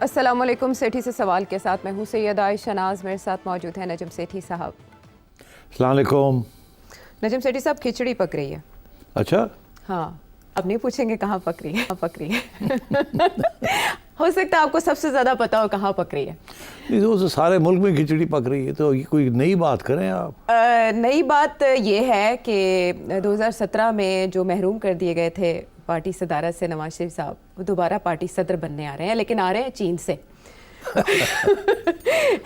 السلام علیکم. سیٹھی سے سوال کے ساتھ میں ہوں سیدہ عائشہ ناز. میرے ساتھ موجود ہیں نجم سیٹھی صاحب. السلام علیکم. نجم سیٹھی صاحب, کھچڑی پک رہی ہے. اچھا, ہاں, اب نہیں پوچھیں گے کہاں پک رہی ہے, کہاں پک رہی ہے. ہو سکتا ہے آپ کو سب سے زیادہ پتا ہو کہاں پک رہی ہے. نہیں, سارے ملک میں کھچڑی پک رہی ہے, تو کوئی نئی بات کریں آپ. نئی بات یہ ہے کہ 2017 میں جو محروم کر دیے گئے تھے پارٹی صدارت سے نواز شریف صاحب, وہ دوبارہ پارٹی صدر بننے آ رہے ہیں, لیکن آ رہے ہیں چین سے.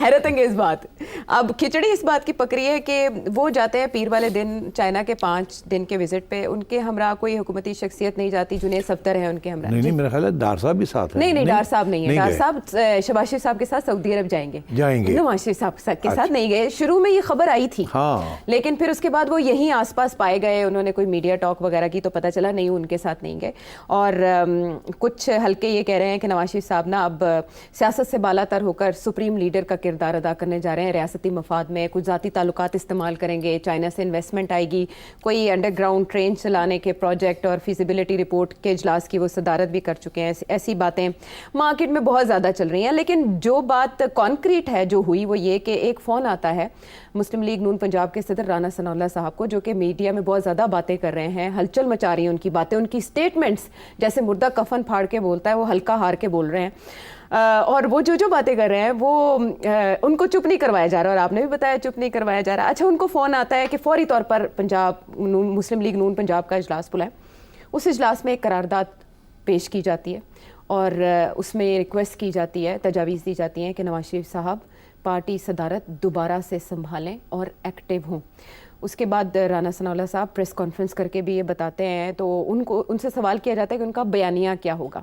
حیرت انگیز بات. اب کھچڑی اس بات کی پک رہی ہے کہ وہ جاتے ہیں پیر والے دن چائنا کے 5 دن کے وزٹ پہ. ان کے ہمراہ کوئی حکومتی شخصیت نہیں جاتی. جنید صفدر ہیں ان کے ہمراہ. نہیں, میرا خیال ہے ڈار صاحب بھی ساتھ ہیں. نہیں, ڈار صاحب نہیں ہے. ڈار صاحب شہباز شریف صاحب کے ساتھ سعودی عرب جائیں گے. نواز شریف صاحب کے ساتھ نہیں گئے. شروع میں یہ خبر آئی تھی, لیکن پھر اس کے بعد وہ یہیں آس پاس پائے گئے. انہوں نے کوئی میڈیا ٹاک وغیرہ کی تو پتہ چلا نہیں, ان کے ساتھ نہیں گئے. اور کچھ حلقے یہ کہہ رہے ہیں کہ نواز شریف صاحب نا اب سیاست سے بالا تر ہو کر سپریم لیڈر کا کردار ادا کرنے جا رہے ہیں. ریاستی مفاد میں کچھ ذاتی تعلقات استعمال کریں گے. چائنا سے انویسٹمنٹ آئے گی. کوئی انڈر گراؤنڈ ٹرین چلانے کے پروجیکٹ اور فیزیبلٹی رپورٹ کے اجلاس کی وہ صدارت بھی کر چکے ہیں. ایسی باتیں مارکیٹ میں بہت زیادہ چل رہی ہیں. لیکن جو بات کانکریٹ ہے جو ہوئی وہ یہ کہ ایک فون آتا ہے مسلم لیگ نون پنجاب کے صدر رانا ثناء اللہ صاحب کو, جو کہ میڈیا میں بہت زیادہ باتیں کر رہے ہیں, ہلچل مچا رہی ہیں ان کی باتیں. ان کی سٹیٹمنٹس جیسے مردہ کفن پھاڑ کے بولتا ہے, وہ ہلکا ہار کے بول رہے ہیں. اور وہ جو باتیں کر رہے ہیں وہ ان کو چپ نہیں کروایا جا رہا, اور آپ نے بھی بتایا چپ نہیں کروایا جا رہا. اچھا, ان کو فون آتا ہے کہ فوری طور پر پنجاب مسلم لیگ نون پنجاب کا اجلاس بلائیں. اس اجلاس میں ایک قرارداد پیش کی جاتی ہے اور اس میں ریکویسٹ کی جاتی ہے, تجاویز دی جاتی ہیں کہ نواز شریف صاحب پارٹی صدارت دوبارہ سے سنبھالیں اور ایکٹیو ہوں. اس کے بعد رانا ثناء اللہ صاحب پریس کانفرنس کر کے بھی یہ بتاتے ہیں, تو ان سے سوال کیا جاتا ہے کہ ان کا بیانیہ کیا ہوگا.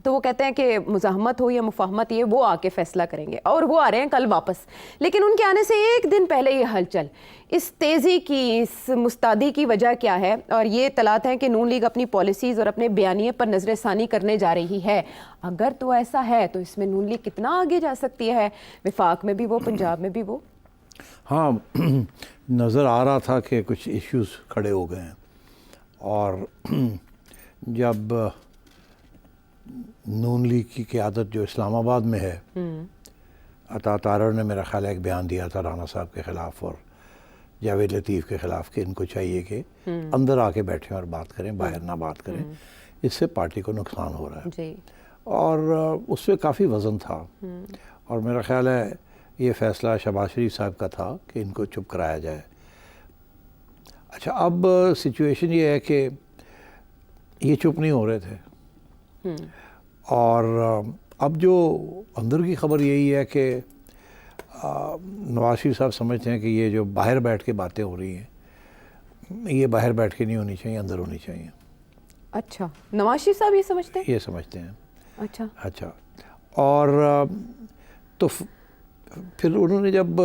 تو وہ کہتے ہیں کہ مزاحمت ہو یا مفاہمت, یہ وہ آ کے فیصلہ کریں گے. اور وہ آ رہے ہیں کل واپس. لیکن ان کے آنے سے ایک دن پہلے یہ ہلچل, اس تیزی کی, اس مستعدی کی وجہ کیا ہے؟ اور یہ اطلاعات ہیں کہ نون لیگ اپنی پالیسیز اور اپنے بیانیے پر نظر ثانی کرنے جا رہی ہے. اگر تو ایسا ہے تو اس میں نون لیگ کتنا آگے جا سکتی ہے؟ وفاق میں بھی وہ, پنجاب میں بھی وہ. ہاں, نظر آ رہا تھا کہ کچھ ایشوز کھڑے ہو گئے ہیں. اور جب نون لیگ کی قیادت جو اسلام آباد میں ہے, عطا طاہر نے میرا خیال ہے ایک بیان دیا تھا رانا صاحب کے خلاف اور جاوید لطیف کے خلاف کہ ان کو چاہیے کہ اندر آ کے بیٹھیں اور بات کریں, باہر نہ بات کریں. اس سے پارٹی کو نقصان ہو رہا ہے. اور اس پہ کافی وزن تھا. اور میرا خیال ہے یہ فیصلہ شہباز شریف صاحب کا تھا کہ ان کو چپ کرایا جائے. اچھا, اب سچویشن یہ ہے کہ یہ چپ نہیں ہو رہے تھے. اور اب جو اندر کی خبر یہی ہے کہ نواز شریف صاحب سمجھتے ہیں کہ یہ جو باہر بیٹھ کے باتیں ہو رہی ہیں یہ باہر بیٹھ کے نہیں ہونی چاہیے, اندر ہونی چاہیے. اچھا, نواز شریف صاحب یہ سمجھتے ہیں؟ یہ سمجھتے ہیں. اچھا. اور تو پھر انہوں نے جب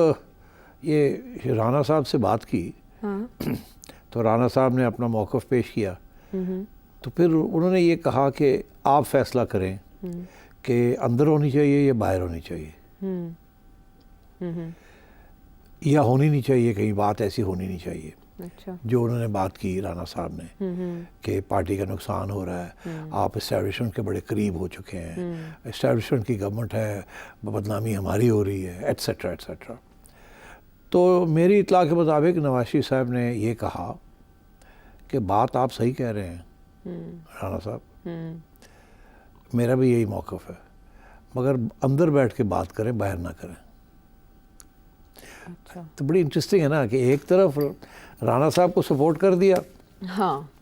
یہ رانا صاحب سے بات کی تو رانا صاحب نے اپنا موقف پیش کیا. تو پھر انہوں نے یہ کہا کہ آپ فیصلہ کریں کہ اندر ہونی چاہیے یا باہر ہونی چاہیے, یا ہونی نہیں چاہیے, کہیں بات ایسی ہونی نہیں چاہیے. جو انہوں نے بات کی رانا صاحب نے کہ پارٹی کا نقصان ہو رہا ہے, آپ اسٹیبلشمنٹ کے بڑے قریب ہو چکے ہیں, اسٹیبلشمنٹ کی گورنمنٹ ہے, بدنامی ہماری ہو رہی ہے, ایٹسیٹرا ایٹسیٹرا. تو میری اطلاع کے مطابق نواز شریف صاحب نے یہ کہا کہ بات آپ صحیح کہہ رہے ہیں رانا صاحب, میرا بھی یہی موقف ہے, مگر اندر بیٹھ کے بات کریں, باہر نہ کریں. تو بڑی انٹرسٹنگ ہے نا کہ ایک طرف رانا صاحب کو سپورٹ کر دیا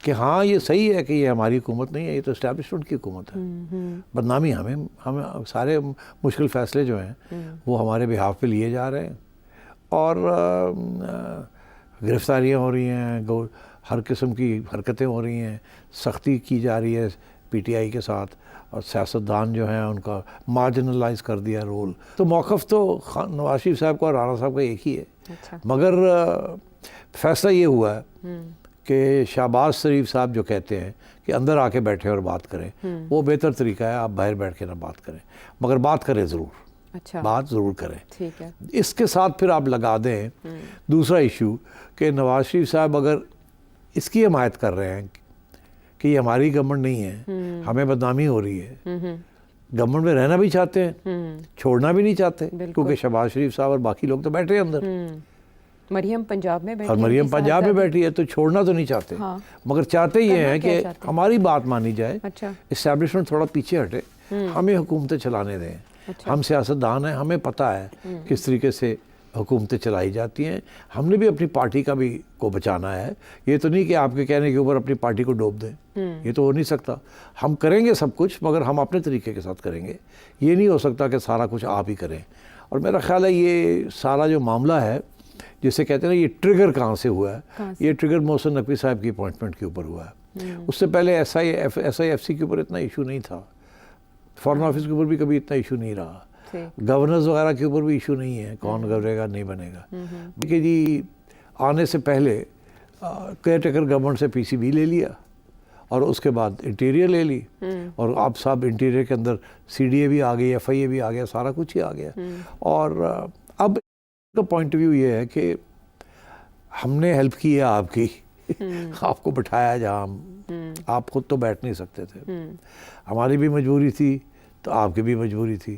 کہ ہاں یہ صحیح ہے کہ یہ ہماری حکومت نہیں ہے, یہ تو اسٹیبلشمنٹ کی حکومت ہے, بدنامی ہمیں سارے مشکل فیصلے جو ہیں وہ ہمارے بہاف پہ لیے جا رہے ہیں, اور گرفتاریاں ہو رہی ہیں, ہر قسم کی حرکتیں ہو رہی ہیں, سختی کی جا رہی ہے پی ٹی آئی کے ساتھ, اور سیاستدان جو ہیں ان کا مارجنلائز کر دیا رول. تو موقف تو نواز شریف صاحب کا اور رانا صاحب کا ایک ہی ہے. مگر فیصلہ یہ ہوا ہے کہ شہباز شریف صاحب جو کہتے ہیں کہ اندر آ کے بیٹھے اور بات کریں, وہ بہتر طریقہ ہے. آپ باہر بیٹھ کے نہ بات کریں, مگر بات کریں ضرور. بات ضرور کریں. ٹھیک ہے. اس کے ساتھ پھر آپ لگا دیں دوسرا ایشو کہ نواز شریف صاحب اگر اس کی حمایت کر رہے ہیں کہ یہ ہماری گورنمنٹ نہیں ہے, ہمیں بدنامی ہو رہی ہے, گورنمنٹ میں رہنا بھی چاہتے ہیں, چھوڑنا بھی نہیں چاہتے, کیونکہ شہباز شریف صاحب اور باقی لوگ تو بیٹھے ہیں اندر, مریم پنجاب میں بیٹھی, اور مریم پنجاب میں بیٹھی ہے, تو چھوڑنا تو نہیں چاہتے, مگر چاہتے یہ ہیں کہ ہماری بات مانی جائے, اسٹیبلشمنٹ تھوڑا پیچھے ہٹے, ہمیں حکومتیں چلانے دیں. ہم سیاستدان ہیں, ہمیں پتہ ہے کس طریقے سے حکومتیں چلائی جاتی ہیں, ہم نے بھی اپنی پارٹی کا بھی کو بچانا ہے. یہ تو نہیں کہ آپ کے کہنے کے اوپر اپنی پارٹی کو ڈوب دیں, یہ تو ہو نہیں سکتا. ہم کریں گے سب کچھ, مگر ہم اپنے طریقے کے ساتھ کریں گے. یہ نہیں ہو سکتا کہ سارا کچھ آپ ہی کریں. اور میرا خیال ہے یہ سارا جو معاملہ ہے, جسے کہتے ہیں نا, یہ ٹریگر کہاں سے ہوا ہے, یہ ٹریگر محسن نقوی صاحب کی اپوائنٹمنٹ کے اوپر ہوا ہے. اس سے پہلے ایس آئی ایف سی کے اوپر اتنا ایشو نہیں تھا, فارن آفس کے اوپر بھی کبھی اتنا ایشو نہیں رہا, گورنرز وغیرہ کے اوپر بھی ایشو نہیں ہے, کون گورے گا نہیں بنے گا. کہ جی آنے سے پہلے کیئر ٹیکر گورنمنٹ سے پی سی بی لے لیا, اور اس کے بعد انٹیریئر لے لی, اور اب صاحب انٹیریئر کے اندر سی ڈی اے بھی آ گئی, ایف آئی اے بھی آ گیا, سارا کچھ ہی آ گیا. اور اب کا پوائنٹ آف ویو یہ ہے کہ ہم نے ہیلپ کی ہے آپ کی, آپ کو بٹھایا جہاں آپ خود تو بیٹھ نہیں سکتے تھے, ہماری بھی مجبوری تھی تو آپ کی بھی مجبوری تھی.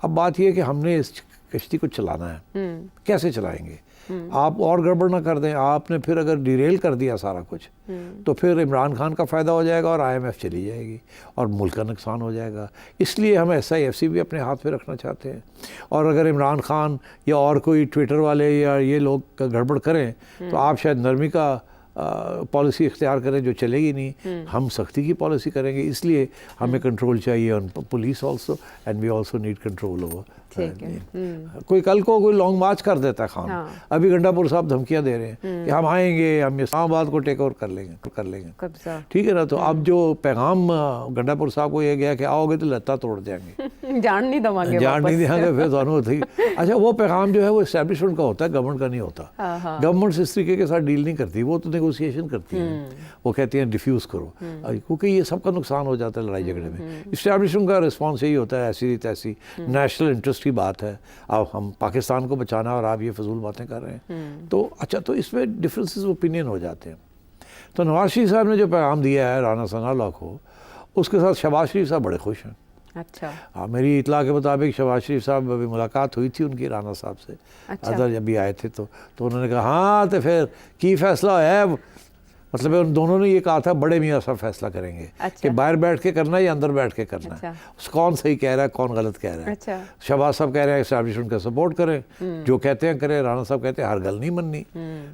اب بات یہ ہے کہ ہم نے اس کشتی کو چلانا ہے, کیسے چلائیں گے؟ آپ اور گڑبڑ نہ کر دیں. آپ نے پھر اگر ڈیریل کر دیا سارا کچھ, تو پھر عمران خان کا فائدہ ہو جائے گا اور آئی ایم ایف چلی جائے گی اور ملک کا نقصان ہو جائے گا. اس لیے ہم ایس آئی ایف سی بھی اپنے ہاتھ پہ رکھنا چاہتے ہیں. اور اگر عمران خان یا اور کوئی ٹویٹر والے یا یہ لوگ گڑبڑ کریں, تو آپ شاید نرمی کا پالیسی اختیار کریں جو چلے گی نہیں. ہم سختی کی پالیسی کریں گے, اس لیے ہمیں کنٹرول چاہیے on police also, and we also need control over. کوئی کل کو کوئی لانگ مارچ کر دیتا ہے خان, ابھی گنڈا پور صاحب دھمکیاں دے رہے ہیں کہ ہم آئیں گے, ہم اسلام آباد کو ٹیک اوور کر لیں گے, ٹھیک ہے نا. تو اب جو پیغام گنڈا پور صاحب کو یہ گیا کہ آؤ گے تو لتا توڑ دیں گے, جان نہیں دیں گے, پھر دونوں تھی. اچھا وہ پیغام جو ہے وہ اسٹیبلشمنٹ کا ہوتا ہے, گورنمنٹ کا نہیں ہوتا. گورنمنٹ اس طریقے کے ساتھ ڈیل نہیں کرتی, وہ تو نیگوسیشن کرتی ہیں, وہ کہتی ہیں ڈیفیوز کرو, کیونکہ یہ سب کا نقصان ہو جاتا ہے لڑائی جھگڑے میں. اسٹیبلشمنٹ کا رسپانس یہی ہوتا ہے, ایسی تیسی نیشنل انٹرسٹ کی بات ہے, اب ہم پاکستان کو بچانا اور آپ یہ فضول باتیں کر رہے ہیں. تو اچھا, تو اس میں ڈفرینسز اوپینین ہو جاتے ہیں. تو نواز شریف صاحب نے جو پیغام دیا ہے رانا ثناء اللہ کو, اس کے ساتھ شہباز شریف صاحب بڑے خوش ہیں. اچھا, میری اطلاع کے مطابق شہباز شریف صاحب ابھی ملاقات ہوئی تھی ان کی رانا صاحب سے, اظہر جب بھی آئے تھے تو انہوں نے کہا ہاں تو پھر کی فیصلہ ہے, مطلب ان دونوں نے یہ کہا تھا بڑے میاں صاحب فیصلہ کریں گے کہ باہر بیٹھ کے کرنا ہے یا اندر بیٹھ کے کرنا ہے, کون صحیح کہہ رہا ہے کون غلط کہہ رہا ہے. شہباز صاحب کہہ رہے ہیں اسٹیبلشمنٹ کا سپورٹ کریں, جو کہتے ہیں کریں. رانا صاحب کہتے ہیں ہر گل نہیں مننی.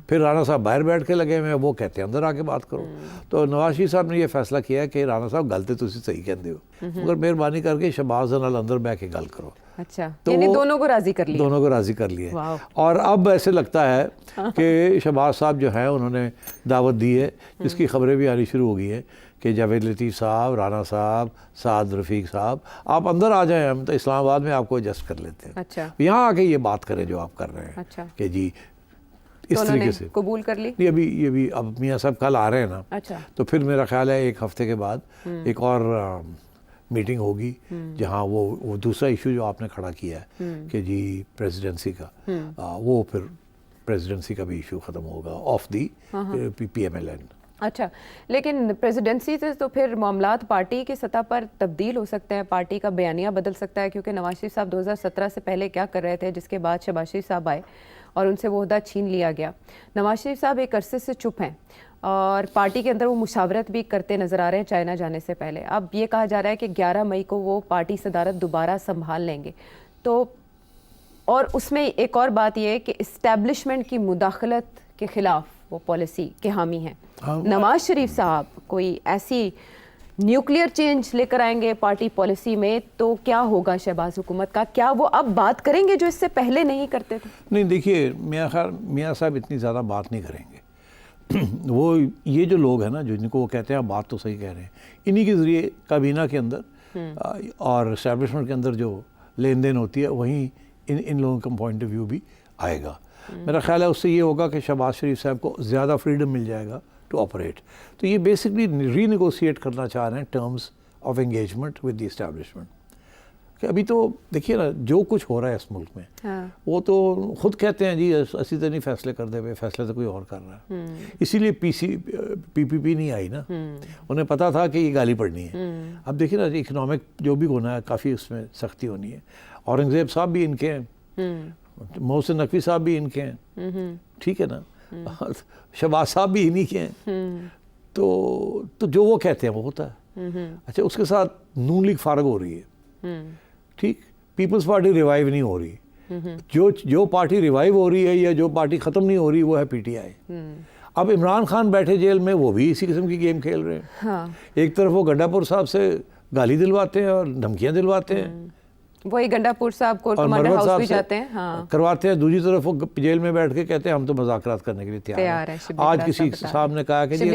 پھر رانا صاحب باہر بیٹھ کے لگے ہوئے ہیں, وہ کہتے ہیں اندر آ کے بات کرو. تو نواز شریف صاحب نے یہ فیصلہ کیا ہے کہ رانا صاحب گل تو تسی صحیح کہندے ہو, مگر مہربانی کر کے شہباز نال اندر بیٹھ کے گل کرو. اچھا, یعنی دونوں کو راضی کر لیا, دونوں کو راضی کر لیے. اور اب ایسے لگتا ہے کہ شہباز صاحب جو ہیں انہوں نے دعوت دی ہے, جس کی خبریں بھی آنی شروع ہو گئی ہیں کہ جاوید لطیف صاحب, رانا صاحب, سعد رفیق صاحب, آپ اندر آ جائیں, ہم تو اسلام آباد میں آپ کو ایڈجسٹ کر لیتے ہیں. اچھا, یہاں آ کے یہ بات کریں جو آپ کر رہے ہیں کہ جی اس طریقے سے قبول کر لی. یہ بھی اب میاں صاحب کل آ رہے ہیں نا, تو پھر میرا خیال ہے ایک ہفتے کے بعد ایک اور میٹنگ ہوگی, جہاں وہ دوسرا ایشو جو آپ نے کھڑا کیا ہے کہ جی پریزیڈنسی کا, وہ پھر پریزیڈنسی کا بھی ایشو ختم ہوگا of the P M L N. اچھا, لیکن پریزیڈنسی سے تو پھر معاملات پارٹی کی سطح پر تبدیل ہو سکتے ہیں, پارٹی کا بیانیہ بدل سکتا ہے, کیونکہ نواز شریف صاحب 2017 سے پہلے کیا کر رہے تھے, جس کے بعد شہباز شریف صاحب آئے اور ان سے وہ عہدہ چھین لیا گیا. نواز شریف صاحب ایک عرصے سے چپ ہیں اور پارٹی کے اندر وہ مشاورت بھی کرتے نظر آ رہے ہیں چائنا جانے سے پہلے. اب یہ کہا جا رہا ہے کہ 11 مئی کو وہ پارٹی صدارت دوبارہ سنبھال لیں گے. تو اور اس میں ایک اور بات یہ ہے کہ اسٹیبلشمنٹ کی مداخلت کے خلاف وہ پالیسی کے حامی ہیں. نواز شریف صاحب کوئی ایسی نیوکلیئر چینج لے کر آئیں گے پارٹی پالیسی میں, تو کیا ہوگا شہباز حکومت کا؟ کیا وہ اب بات کریں گے جو اس سے پہلے نہیں کرتے تھے؟ نہیں, دیکھیے میاں صاحب اتنی زیادہ بات نہیں کریں گے. وہ یہ جو لوگ ہیں نا, جن کو وہ کہتے ہیں بات تو صحیح کہہ رہے ہیں, انہی کے ذریعے کابینہ کے اندر اور اسٹیبلشمنٹ کے اندر جو لین دین ہوتی ہے, وہیں ان لوگوں کا پوائنٹ آف ویو بھی آئے گا. میرا خیال ہے اس سے یہ ہوگا کہ شہباز شریف صاحب کو زیادہ فریڈم مل جائے گا ٹو آپریٹ. تو یہ بیسکلی ری نیگوسیٹ کرنا چاہ رہے ہیں terms of engagement with the establishment. کہ ابھی تو دیکھیے نا جو کچھ ہو رہا ہے اس ملک میں وہ تو خود کہتے ہیں جی اسی تو نہیں فیصلے کر دے پہ، فیصلے تو کوئی اور کر رہا ہے. اسی لیے پی پی نہیں آئی نا، انہیں پتا تھا کہ یہ گالی پڑنی ہے. اب دیکھیے نا اکنامک جو بھی ہونا ہے کافی اس میں سختی ہونی ہے. اورنگزیب صاحب بھی ان کے ہیں، محسن نقوی صاحب بھی ان کے ہیں، ٹھیک ہے نا، شہباز صاحب بھی انہی کے ہیں. تو جو وہ کہتے ہیں وہ ہوتا ہے. اچھا اس کے ساتھ نون لیگ فارغ ہو رہی ہے، ٹھیک، پیپلز پارٹی ریوائیو نہیں ہو رہی. جو پارٹی ریوائیو ہو رہی ہے یا جو پارٹی ختم نہیں ہو رہی وہ ہے پی ٹی آئی. اب عمران خان بیٹھے جیل میں، وہ بھی اسی قسم کی گیم کھیل رہے ہیں. ایک طرف وہ گنڈا پور صاحب سے گالی دلواتے ہیں اور دھمکیاں دلواتے ہیں، وہی گنڈا پور صاحب کورٹ کمانڈر ہاؤس بھی جاتے ہیں کرواتے ہیں. دوسری طرف وہ جیل میں بیٹھ کے کہتے ہیں ہم تو مذاکرات کرنے کے لیے تیار ہیں. آج کسی صاحب نے کہا کہ جی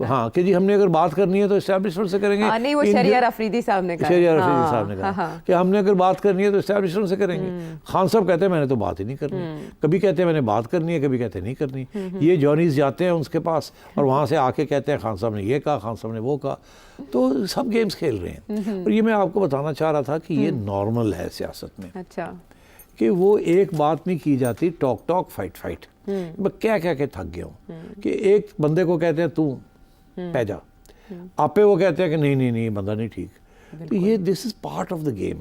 ہاں کہ جی ہم نے اگر بات کرنی ہے تو اسٹیبلشمنٹ سے کریں گے. نہیں وہ شہریار افریدی صاحب نے کہا کہ ہم نے اگر بات کرنی ہے تو اسٹیبلشمنٹ سے کریں گے. خان صاحب کہتے ہیں میں نے تو بات ہی نہیں کرنی. کبھی کہتے ہیں میں نے بات کرنی ہے، کبھی کہتے ہیں نہیں کرنی. یہ جونیز جاتے ہیں ان کے پاس اور وہاں سے آ کے کہتے ہیں خان صاحب نے یہ کہا، خان صاحب نے وہ کہا. تو سب گیمز کھیل رہے ہیں. اور یہ میں آپ کو بتانا چاہ رہا تھا کہ یہ نارمل ہے سیاست میں. اچھا کہ وہ ایک بات نہیں کی جاتی، ٹاک فائٹ. میں کیا کہ تھک گیا ہوں کہ ایک بندے کو کہتے ہیں تو پہ جا، آپ پہ وہ کہتے ہیں کہ نہیں بندہ نہیں ٹھیک. تو یہ this is part of the game.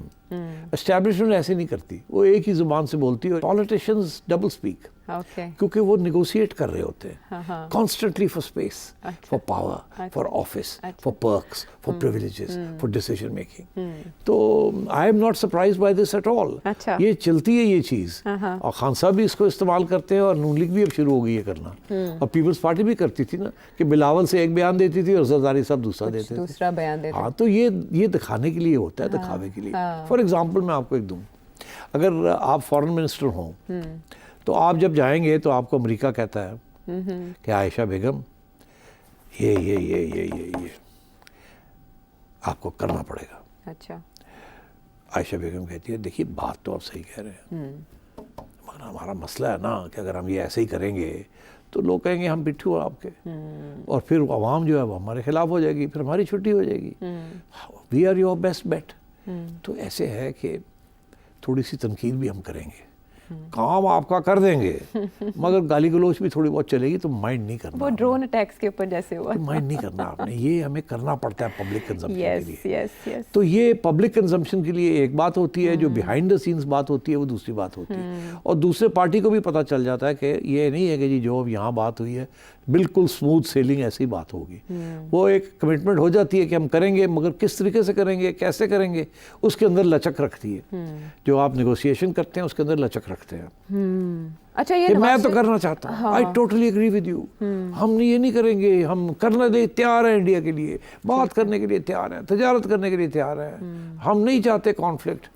Establishment ایسے نہیں کرتی، وہ ایک ہی زبان سے بولتی ہے. پالیٹیشنز ڈبل اسپیک، کیونکہ وہ نیگوشیٹ کر رہے ہوتے ہیں constantly for space, for power, for office, for perks, for privileges, for decision making. تو I am not surprise by this at all. یہ چلتی ہے یہ چیز، اور خان صاحب بھی اس کو استعمال کرتے ہیں اور نون لیگ بھی اب شروع ہو گئی ہے کرنا. اور پیپلز پارٹی بھی کرتی تھی نا کہ بلاول سے ایک بیان دیتی تھی اور زرداری صاحب دوسرا دیتے تھے. ہاں تو یہ دکھانے کے لیے ہوتا ہے، دکھاوے کے لیے. فار ایگزامپل میں آپ کو ایک دوں، اگر آپ فارن منسٹر ہوں تو آپ جب جائیں گے تو آپ کو امریکہ کہتا ہے کہ عائشہ بیگم یہ آپ کو کرنا پڑے گا. اچھا عائشہ بیگم کہتی ہے دیکھیے بات تو آپ صحیح کہہ رہے ہیں، مگر ہمارا مسئلہ ہے نا کہ اگر ہم یہ ایسے ہی کریں گے تو لوگ کہیں گے ہم پٹھو آپ کے، اور پھر عوام جو ہے وہ ہمارے خلاف ہو جائے گی، پھر ہماری چھٹی ہو جائے گی. We are your best bet. تو ایسے ہے کہ تھوڑی سی تنقید بھی ہم کریں گے، کام آپ کا کر دیں گے، مگر گالی گلوچ بھی تھوڑی بہت چلے گی تو مائنڈ نہیں کرنا. وہ ڈرون اٹیکس کے اوپر جیسے ہوا، مائنڈ نہیں کرنا آپ نے. یہ ہمیں کرنا پڑتا ہے پبلک کنزمپشن کے لیے. yes. تو یہ پبلک کنزمپشن کے لیے ایک بات ہوتی ہے، جو بیہائنڈ دا سینز بات ہوتی ہے وہ دوسری بات ہوتی ہے. اور دوسرے پارٹی کو بھی پتہ چل جاتا ہے کہ یہ نہیں ہے کہ جی جو یہاں بات ہوئی ہے بالکل سموتھ سیلنگ ایسی بات ہوگی. وہ ایک کمٹمنٹ ہو جاتی ہے کہ ہم کریں گے، مگر کس طریقے سے کریں گے، کیسے کریں گے، اس کے اندر لچک رکھتی ہے. جو آپ نیگوسیشن کرتے ہیں اس کے اندر لچک رکھتے ہیں. اچھا یہ میں تو کرنا چاہتا ہوں، I totally agree with you. ہم یہ نہیں کریں گے، ہم کرنے دے تیار ہیں، انڈیا کے لیے بات کرنے کے لیے تیار ہیں، تجارت کرنے کے لیے تیار ہیں. ہم نہیں چاہتے کانفلکٹ.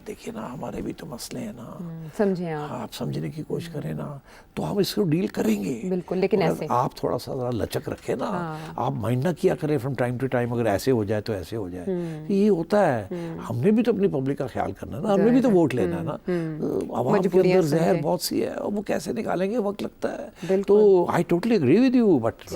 دیکھیے نا ہمارے بھی تو مسئلے ہیں نا، سمجھیں آپ سمجھنے کی کوشش کریں نا تو ہم اس کو ڈیل کریں گے. بالکل، لیکن ایسے آپ تھوڑا سا ذرا لچک رکھیں نا. آپ مائنڈ نہ کیا کریں فرام ٹائم ٹو ٹائم اگر ایسے ہو جائے تو ایسے ہو جائے. یہ ہوتا ہے. ہم نے بھی تو اپنی پبلک کا خیال کرنا ہے نا، ہم نے بھی تو ووٹ لینا ہے نا. عوام کے اندر زہر بہت سی ہے اور وہ کیسے نکالیں گے، وقت لگتا ہے. تو I totally agree with you, but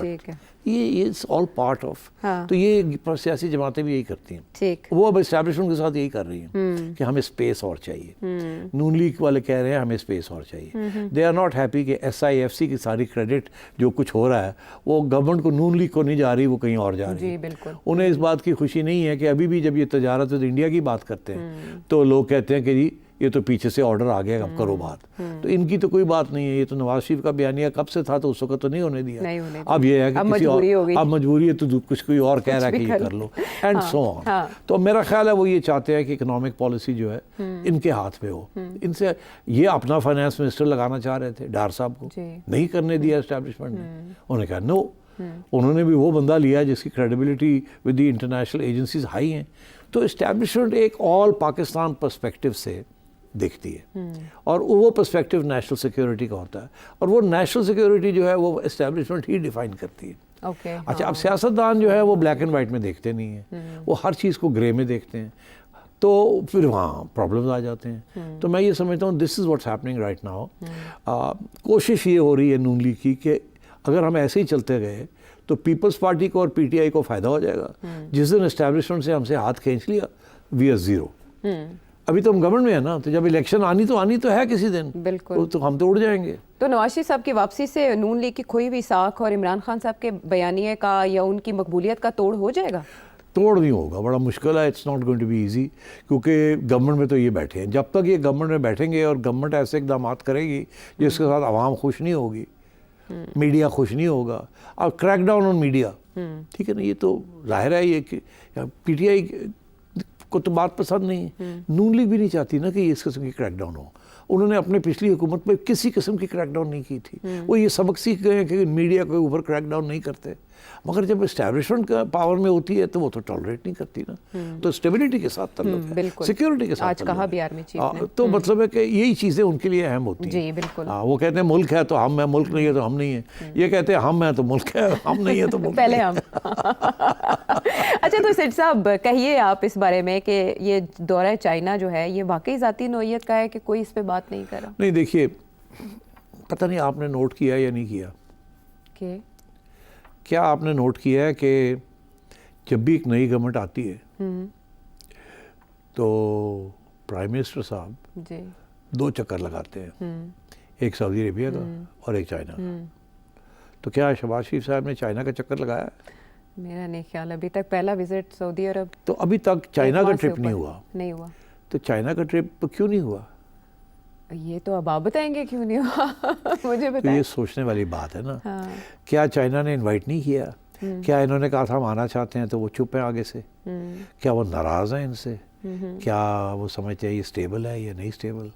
یہ از آل پارٹ آف. تو یہ سیاسی جماعتیں بھی یہی کرتی ہیں. وہ اب اسٹیبلشمنٹ کے ساتھ یہی کر رہی ہیں کہ ہمیں اسپیس اور چاہیے. نون لیگ والے کہہ رہے ہیں ہمیں اسپیس اور چاہیے. دے آر ناٹ ہیپی کہ ایس آئی ایف سی کی ساری کریڈٹ جو کچھ ہو رہا ہے وہ گورنمنٹ کو، نون لیگ کو نہیں جا رہی، وہ کہیں اور جا رہی ہے. انہیں اس بات کی خوشی نہیں ہے کہ ابھی بھی جب یہ تجارت انڈیا کی بات کرتے ہیں تو لوگ کہتے ہیں کہ جی یہ تو پیچھے سے آرڈر آ گیا، اب کرو بات. تو ان کی تو کوئی بات نہیں ہے. یہ تو نواز شریف کا بیانیہ کب سے تھا تو اس وقت تو نہیں ہونے دیا. اب یہ ہے کہ کسی اور، اب مجبوری ہے تو کچھ کوئی اور کہہ رہا ہے کہ یہ کر لو اینڈ سو آن. تو میرا خیال ہے وہ یہ چاہتے ہیں کہ اکنامک پالیسی جو ہے ان کے ہاتھ میں ہو. ان سے یہ اپنا فائنانس منسٹر لگانا چاہ رہے تھے ڈار صاحب کو، نہیں کرنے دیا اسٹیبلشمنٹ نے. انہوں نے کہا نو. انہوں نے بھی وہ بندہ لیا جس کی credibility with the international agencies high ہیں. تو اسٹیبلشمنٹ ایک آل پاکستان پرسپیکٹو سے دیکھتی ہے، اور وہ پرسپیکٹو نیشنل سیکیورٹی کا ہوتا ہے، اور وہ نیشنل سیکیورٹی جو ہے وہ اسٹیبلشمنٹ ہی ڈیفائن کرتی ہے. اچھا اب سیاستدان جو ہے وہ بلیک اینڈ وائٹ میں دیکھتے نہیں ہیں، وہ ہر چیز کو گرے میں دیکھتے ہیں. تو پھر وہاں پرابلمز آ جاتے ہیں. تو میں یہ سمجھتا ہوں this is what's happening right now. کوشش یہ ہو رہی ہے نون لیگ کی کہ اگر ہم ایسے ہی چلتے گئے تو پیپلز پارٹی کو اور پی ٹی آئی کو فائدہ ہو جائے گا. جس دن اسٹیبلشمنٹ سے ہم سے ہاتھ کھینچ لیا وی آر زیرو. ابھی تو ہم گورنمنٹ میں ہیں نا, تو جب الیکشن آنی تو ہے کسی دن, بالکل, تو ہم تو اڑ جائیں گے. تو نواز شریف صاحب کی واپسی سے نون لیگ کی کھوئی ہوئی ساکھ اور عمران خان صاحب کے بیانیے کا یا ان کی مقبولیت کا توڑ ہو جائے گا؟ توڑ نہیں ہوگا, بڑا مشکل ہے, it's not going to be easy, کیونکہ گورنمنٹ میں تو یہ بیٹھے ہیں. جب تک یہ گورنمنٹ میں بیٹھیں گے اور گورنمنٹ ایسے اقدامات کرے گی جس کے ساتھ عوام خوش نہیں ہوگی, میڈیا خوش نہیں ہوگا, اور کریک ڈاؤن آن میڈیا, ٹھیک ہے نا, یہ تو ظاہر ہے یہ کہ پی ٹی آئی کو تو بات پسند نہیں ہے, نون لیگ بھی نہیں چاہتی نا کہ اس قسم کی کریک ڈاؤن ہو. انہوں نے اپنے پچھلی حکومت میں کسی قسم کی کریک ڈاؤن نہیں کی تھی. وہ یہ سبق سیکھ گئے ہیں کہ میڈیا کے اوپر کریک ڈاؤن نہیں کرتے, مگر جب اسٹیبلشمنٹ کا پاور میں ہوتی ہے تو وہ تو ٹالریٹ نہیں کرتی نا. تو اسٹیبلٹی کے ساتھ تعلق ہے, سیکیورٹی کے ساتھ آج کہا بھی آرمی چیف نے, تو مطلب ہے کہ یہی چیزیں ان کے لیے اہم ہوتی ہیں. جی بالکل, وہ کہتے ہیں ملک ہے تو ہم ہیں, ملک نہیں ہے تو ہم نہیں ہیں. یہ کہتے ہیں ہم ہیں تو ملک ہے, ہم نہیں ہے تو ملک پہلے ہم. اچھا تو سیٹ صاحب کہیے آپ اس بارے میں کہ یہ دورہ چائنا جو ہے یہ واقعی ذاتی نوعیت کا ہے کہ کوئی اس پہ بات نہیں کر رہا؟ نہیں دیکھیے, پتہ نہیں آپ نے نوٹ کیا یا نہیں کیا, کہ کیا آپ نے نوٹ کیا ہے کہ جب بھی ایک نئی گورنمنٹ آتی ہے تو پرائم منسٹر صاحب جی 2 چکر لگاتے ہیں, ایک سعودی عربیہ کا اور ایک چائنا کا. تو کیا شہباز شریف صاحب نے چائنا کا چکر لگایا؟ میرا نہیں خیال, ابھی تک پہلا وزٹ سعودی عرب. تو ابھی تک چائنا کا ٹرپ نہیں ہوا. تو چائنا کا ٹرپ کیوں نہیں ہوا؟ یہ تو اب آپ بتائیں گے کیوں نہیں ہوا, مجھے بتائیں. یہ سوچنے والی بات ہے نا. کیا چائنا نے انوائٹ نہیں کیا؟ کیا انہوں نے کہا تھا ہم آنا چاہتے ہیں تو وہ چپ ہیں آگے سے؟ کیا وہ ناراض ہیں ان سے؟ کیا وہ سمجھتے ہیں یہ اسٹیبل ہے یا نہیں اسٹیبل؟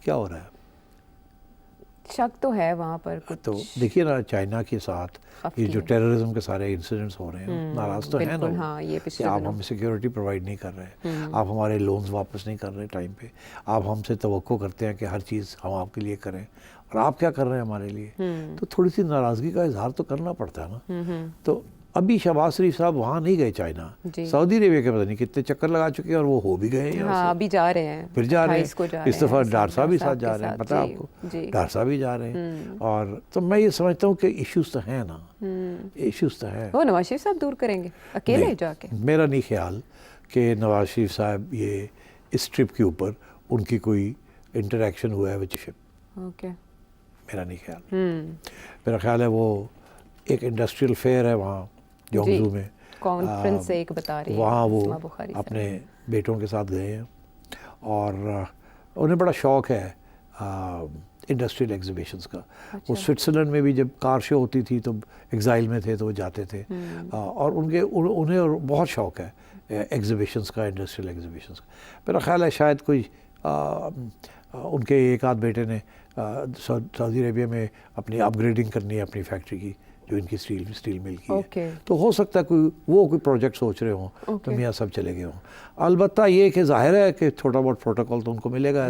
کیا ہو رہا ہے؟ شک تو ہے وہاں پر کچھ. تو دیکھیے نا, چائنا کے ساتھ یہ جو ٹیررزم کے سارے انسیڈنٹس ہو رہے ہیں, ناراض تو ہیں نا کہ آپ ہمیں سیکیورٹی پرووائڈ نہیں کر رہے, آپ ہمارے لونز واپس نہیں کر رہے ٹائم پہ, آپ ہم سے توقع کرتے ہیں کہ ہر چیز ہم آپ کے لیے کریں, اور آپ کیا کر رہے ہیں ہمارے لیے. تو تھوڑی سی ناراضگی کا اظہار تو کرنا پڑتا ہے نا. تو ابھی شہباز شریف صاحب وہاں نہیں گئے چائنا, سعودی عربیہ کے پتہ نہیں کتنے چکر لگا چکے ہیں, اور وہ ہو بھی گئے ہیں, ابھی جا رہے ہیں, پھر جا رہے ہیں. اس دفعہ ڈار صاحب بھی ساتھ جا رہے ہیں, پتہ ہے آپ کو, ڈار صاحب بھی جا رہے ہیں. اور تو میں یہ سمجھتا ہوں کہ ایشوز تو ہیں نا, ایشوز تو ہیں. وہ نواز شریف صاحب دور کریں گے اکیلے جا کے؟ میرا نہیں خیال کہ نواز شریف صاحب یہ اس ٹرپ کے اوپر ان کی کوئی انٹریکشن ہوا ہے وچ شپ. میرا نہیں خیال. میرا خیال ہے وہ ایک انڈسٹریل فیئر ہے وہاں جونگزو میں, کانفرنس ایک بتا رہی ہے, وہاں وہ اپنے بیٹوں کے ساتھ گئے ہیں, اور انہیں بڑا شوق ہے انڈسٹریل ایگزیبیشنز کا. وہ سوئٹزرلینڈ میں بھی جب کار شو ہوتی تھی تو ایگزائل میں تھے تو وہ جاتے تھے, اور انہیں بہت شوق ہے ایگزیبیشنز کا, انڈسٹریل ایگزیبیشنز کا. میرا خیال ہے شاید کوئی ان کے ایک آدھ بیٹے نے سعودی عربیہ میں اپنی اپ گریڈنگ کرنی ہے اپنی فیکٹری کی, جو ان کی اسٹیل مل کی ہے. تو ہو سکتا ہے کوئی پروجیکٹ سوچ رہے ہوں, تو میاں سب چلے گئے ہوں. البتہ یہ کہ ظاہر ہے کہ چھوٹا بہت پروٹوکول تو ان کو ملے گا,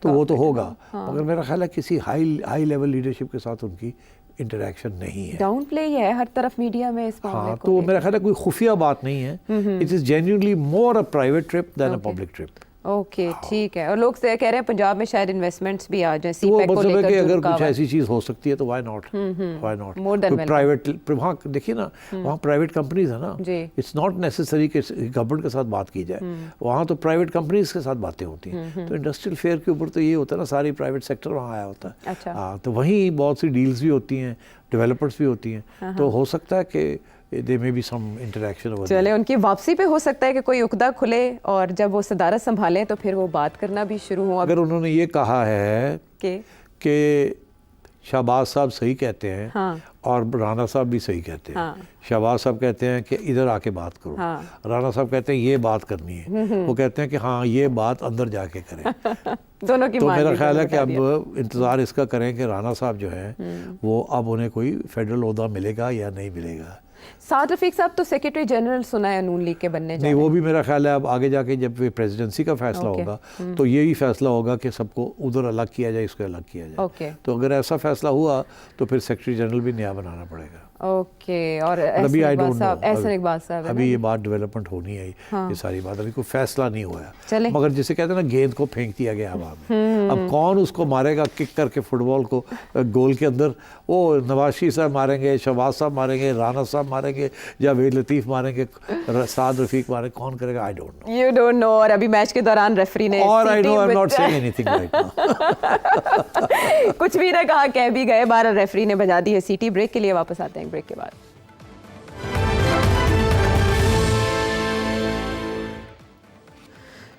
تو وہ تو ہوگا, مگر میرا خیال ہے کسی ہائی لیول لیڈرشپ کے ساتھ ان کی انٹریکشن نہیں ہے. ڈاؤن پلے ہی ہے ہر طرف میڈیا میں اس معاملے کو. تو میرا خیال ہے کوئی خفیہ بات نہیں ہے. It is genuinely more a private trip than a public trip. Okay ٹھیک ہے. اور لوگ کہہ رہے ہیں پنجاب میں شاید انویسٹمنٹس بھی آ جائیں, سی وہ پیک کو لے مطلب ہے کر کہ اگر کچھ ایسی چیز ہو سکتی ہے تو why not, why not. Private وہاں دیکھیے نا, وہاں پرائیویٹ کمپنیز ہیں نا, اٹس ناٹ نیسسری کہ گورنمنٹ کے ساتھ بات کی جائے, وہاں تو پرائیویٹ کمپنیز کے ساتھ باتیں ہوتی ہیں. تو انڈسٹریل فیئر کے اوپر تو یہ ہوتا ہے نا, ساری پرائیویٹ سیکٹر وہاں آیا ہوتا ہے. تو وہیں بہت سی ڈیلز بھی ہوتی ہیں, ڈیولپرز بھی ہوتی ہیں, تو ہو سکتا ہے کہ there may be some interaction over there. چلے ان کی واپسی پہ ہو سکتا ہے کہ کوئی عقدہ کھلے, اور جب وہ صدارت سنبھالیں تو پھر وہ بات کرنا بھی شروع ہوں. اگر انہوں نے یہ کہا ہے کہ شہباز صاحب صحیح کہتے ہیں اور رانا صاحب بھی صحیح کہتے ہیں. شہباز صاحب کہتے ہیں کہ ادھر آ کے بات کرو, رانا صاحب کہتے ہیں یہ بات کرنی ہے, وہ کہتے ہیں کہ ہاں یہ بات اندر جا کے کریں. دونوں کی. تو میرا خیال ہے کہ اب انتظار اس کا کریں کہ رانا صاحب جو ہیں وہ اب انہیں کوئی فیڈرل عہدہ ملے گا یا نہیں ملے گا. سعد رفیق صاحب تو سیکرٹری جنرل سنا ہے نون لیگ کے بننے نہیں, وہ بھی میرا خیال ہے اب آگے جا کے جب پریزیڈنسی کا فیصلہ ہوگا تو یہی فیصلہ ہوگا کہ سب کو ادھر الگ کیا جائے, اس کو الگ کیا جائے. تو اگر ایسا فیصلہ ہوا تو پھر سیکرٹری جنرل بھی نیا بنانا پڑے گا. اوکے. اور احسن اقبال صاحب ابھی یہ بات ڈیولپمنٹ ہونی ہے, یہ ساری بات ابھی کوئی فیصلہ نہیں ہوا ہے, مگر جسے کہتے ہیں نا گیند کو پھینک دیا گیا ہوا میں, اب کون اس کو مارے گا کک کر کے فٹ بال کو گول کے اندر, وہ نواز شریف صاحب ماریں گے, شہباز صاحب ماریں گے, رانا صاحب ماریں گے, جاوید لطیف ماریں گے, سعد رفیق ماریں گے, کون کرے گا؟ I don't know. You don't know. اور ابھی میچ کے دوران ریفری نے کچھ بھی نہ کہا, کہہ بھی گئے, 12 ریفری نے بجا دی ہے سیٹی. بریک کے لیے واپس آتے ہیں, بریک کے بعد.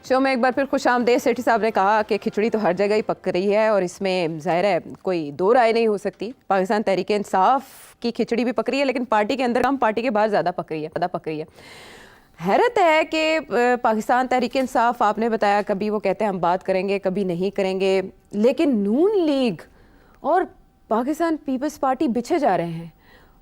شو میں ایک بار پھر خوش آمدید. سیٹھی صاحب نے کہا کہ کھچڑی تو ہر جگہ ہی پک رہی ہے اور اس میں ظاہر ہے کوئی دو رائے نہیں ہو سکتی. پاکستان تحریک انصاف کی کھچڑی بھی پک رہی ہے, لیکن پارٹی کے اندر کم, پارٹی کے باہر زیادہ پک رہی ہے. حیرت ہے کہ پاکستان تحریک انصاف, آپ نے بتایا کبھی وہ کہتے ہیں ہم بات کریں گے, کبھی نہیں کریں گے, لیکن نون لیگ اور پاکستان پیپلز پارٹی بچھے جا رہے ہیں,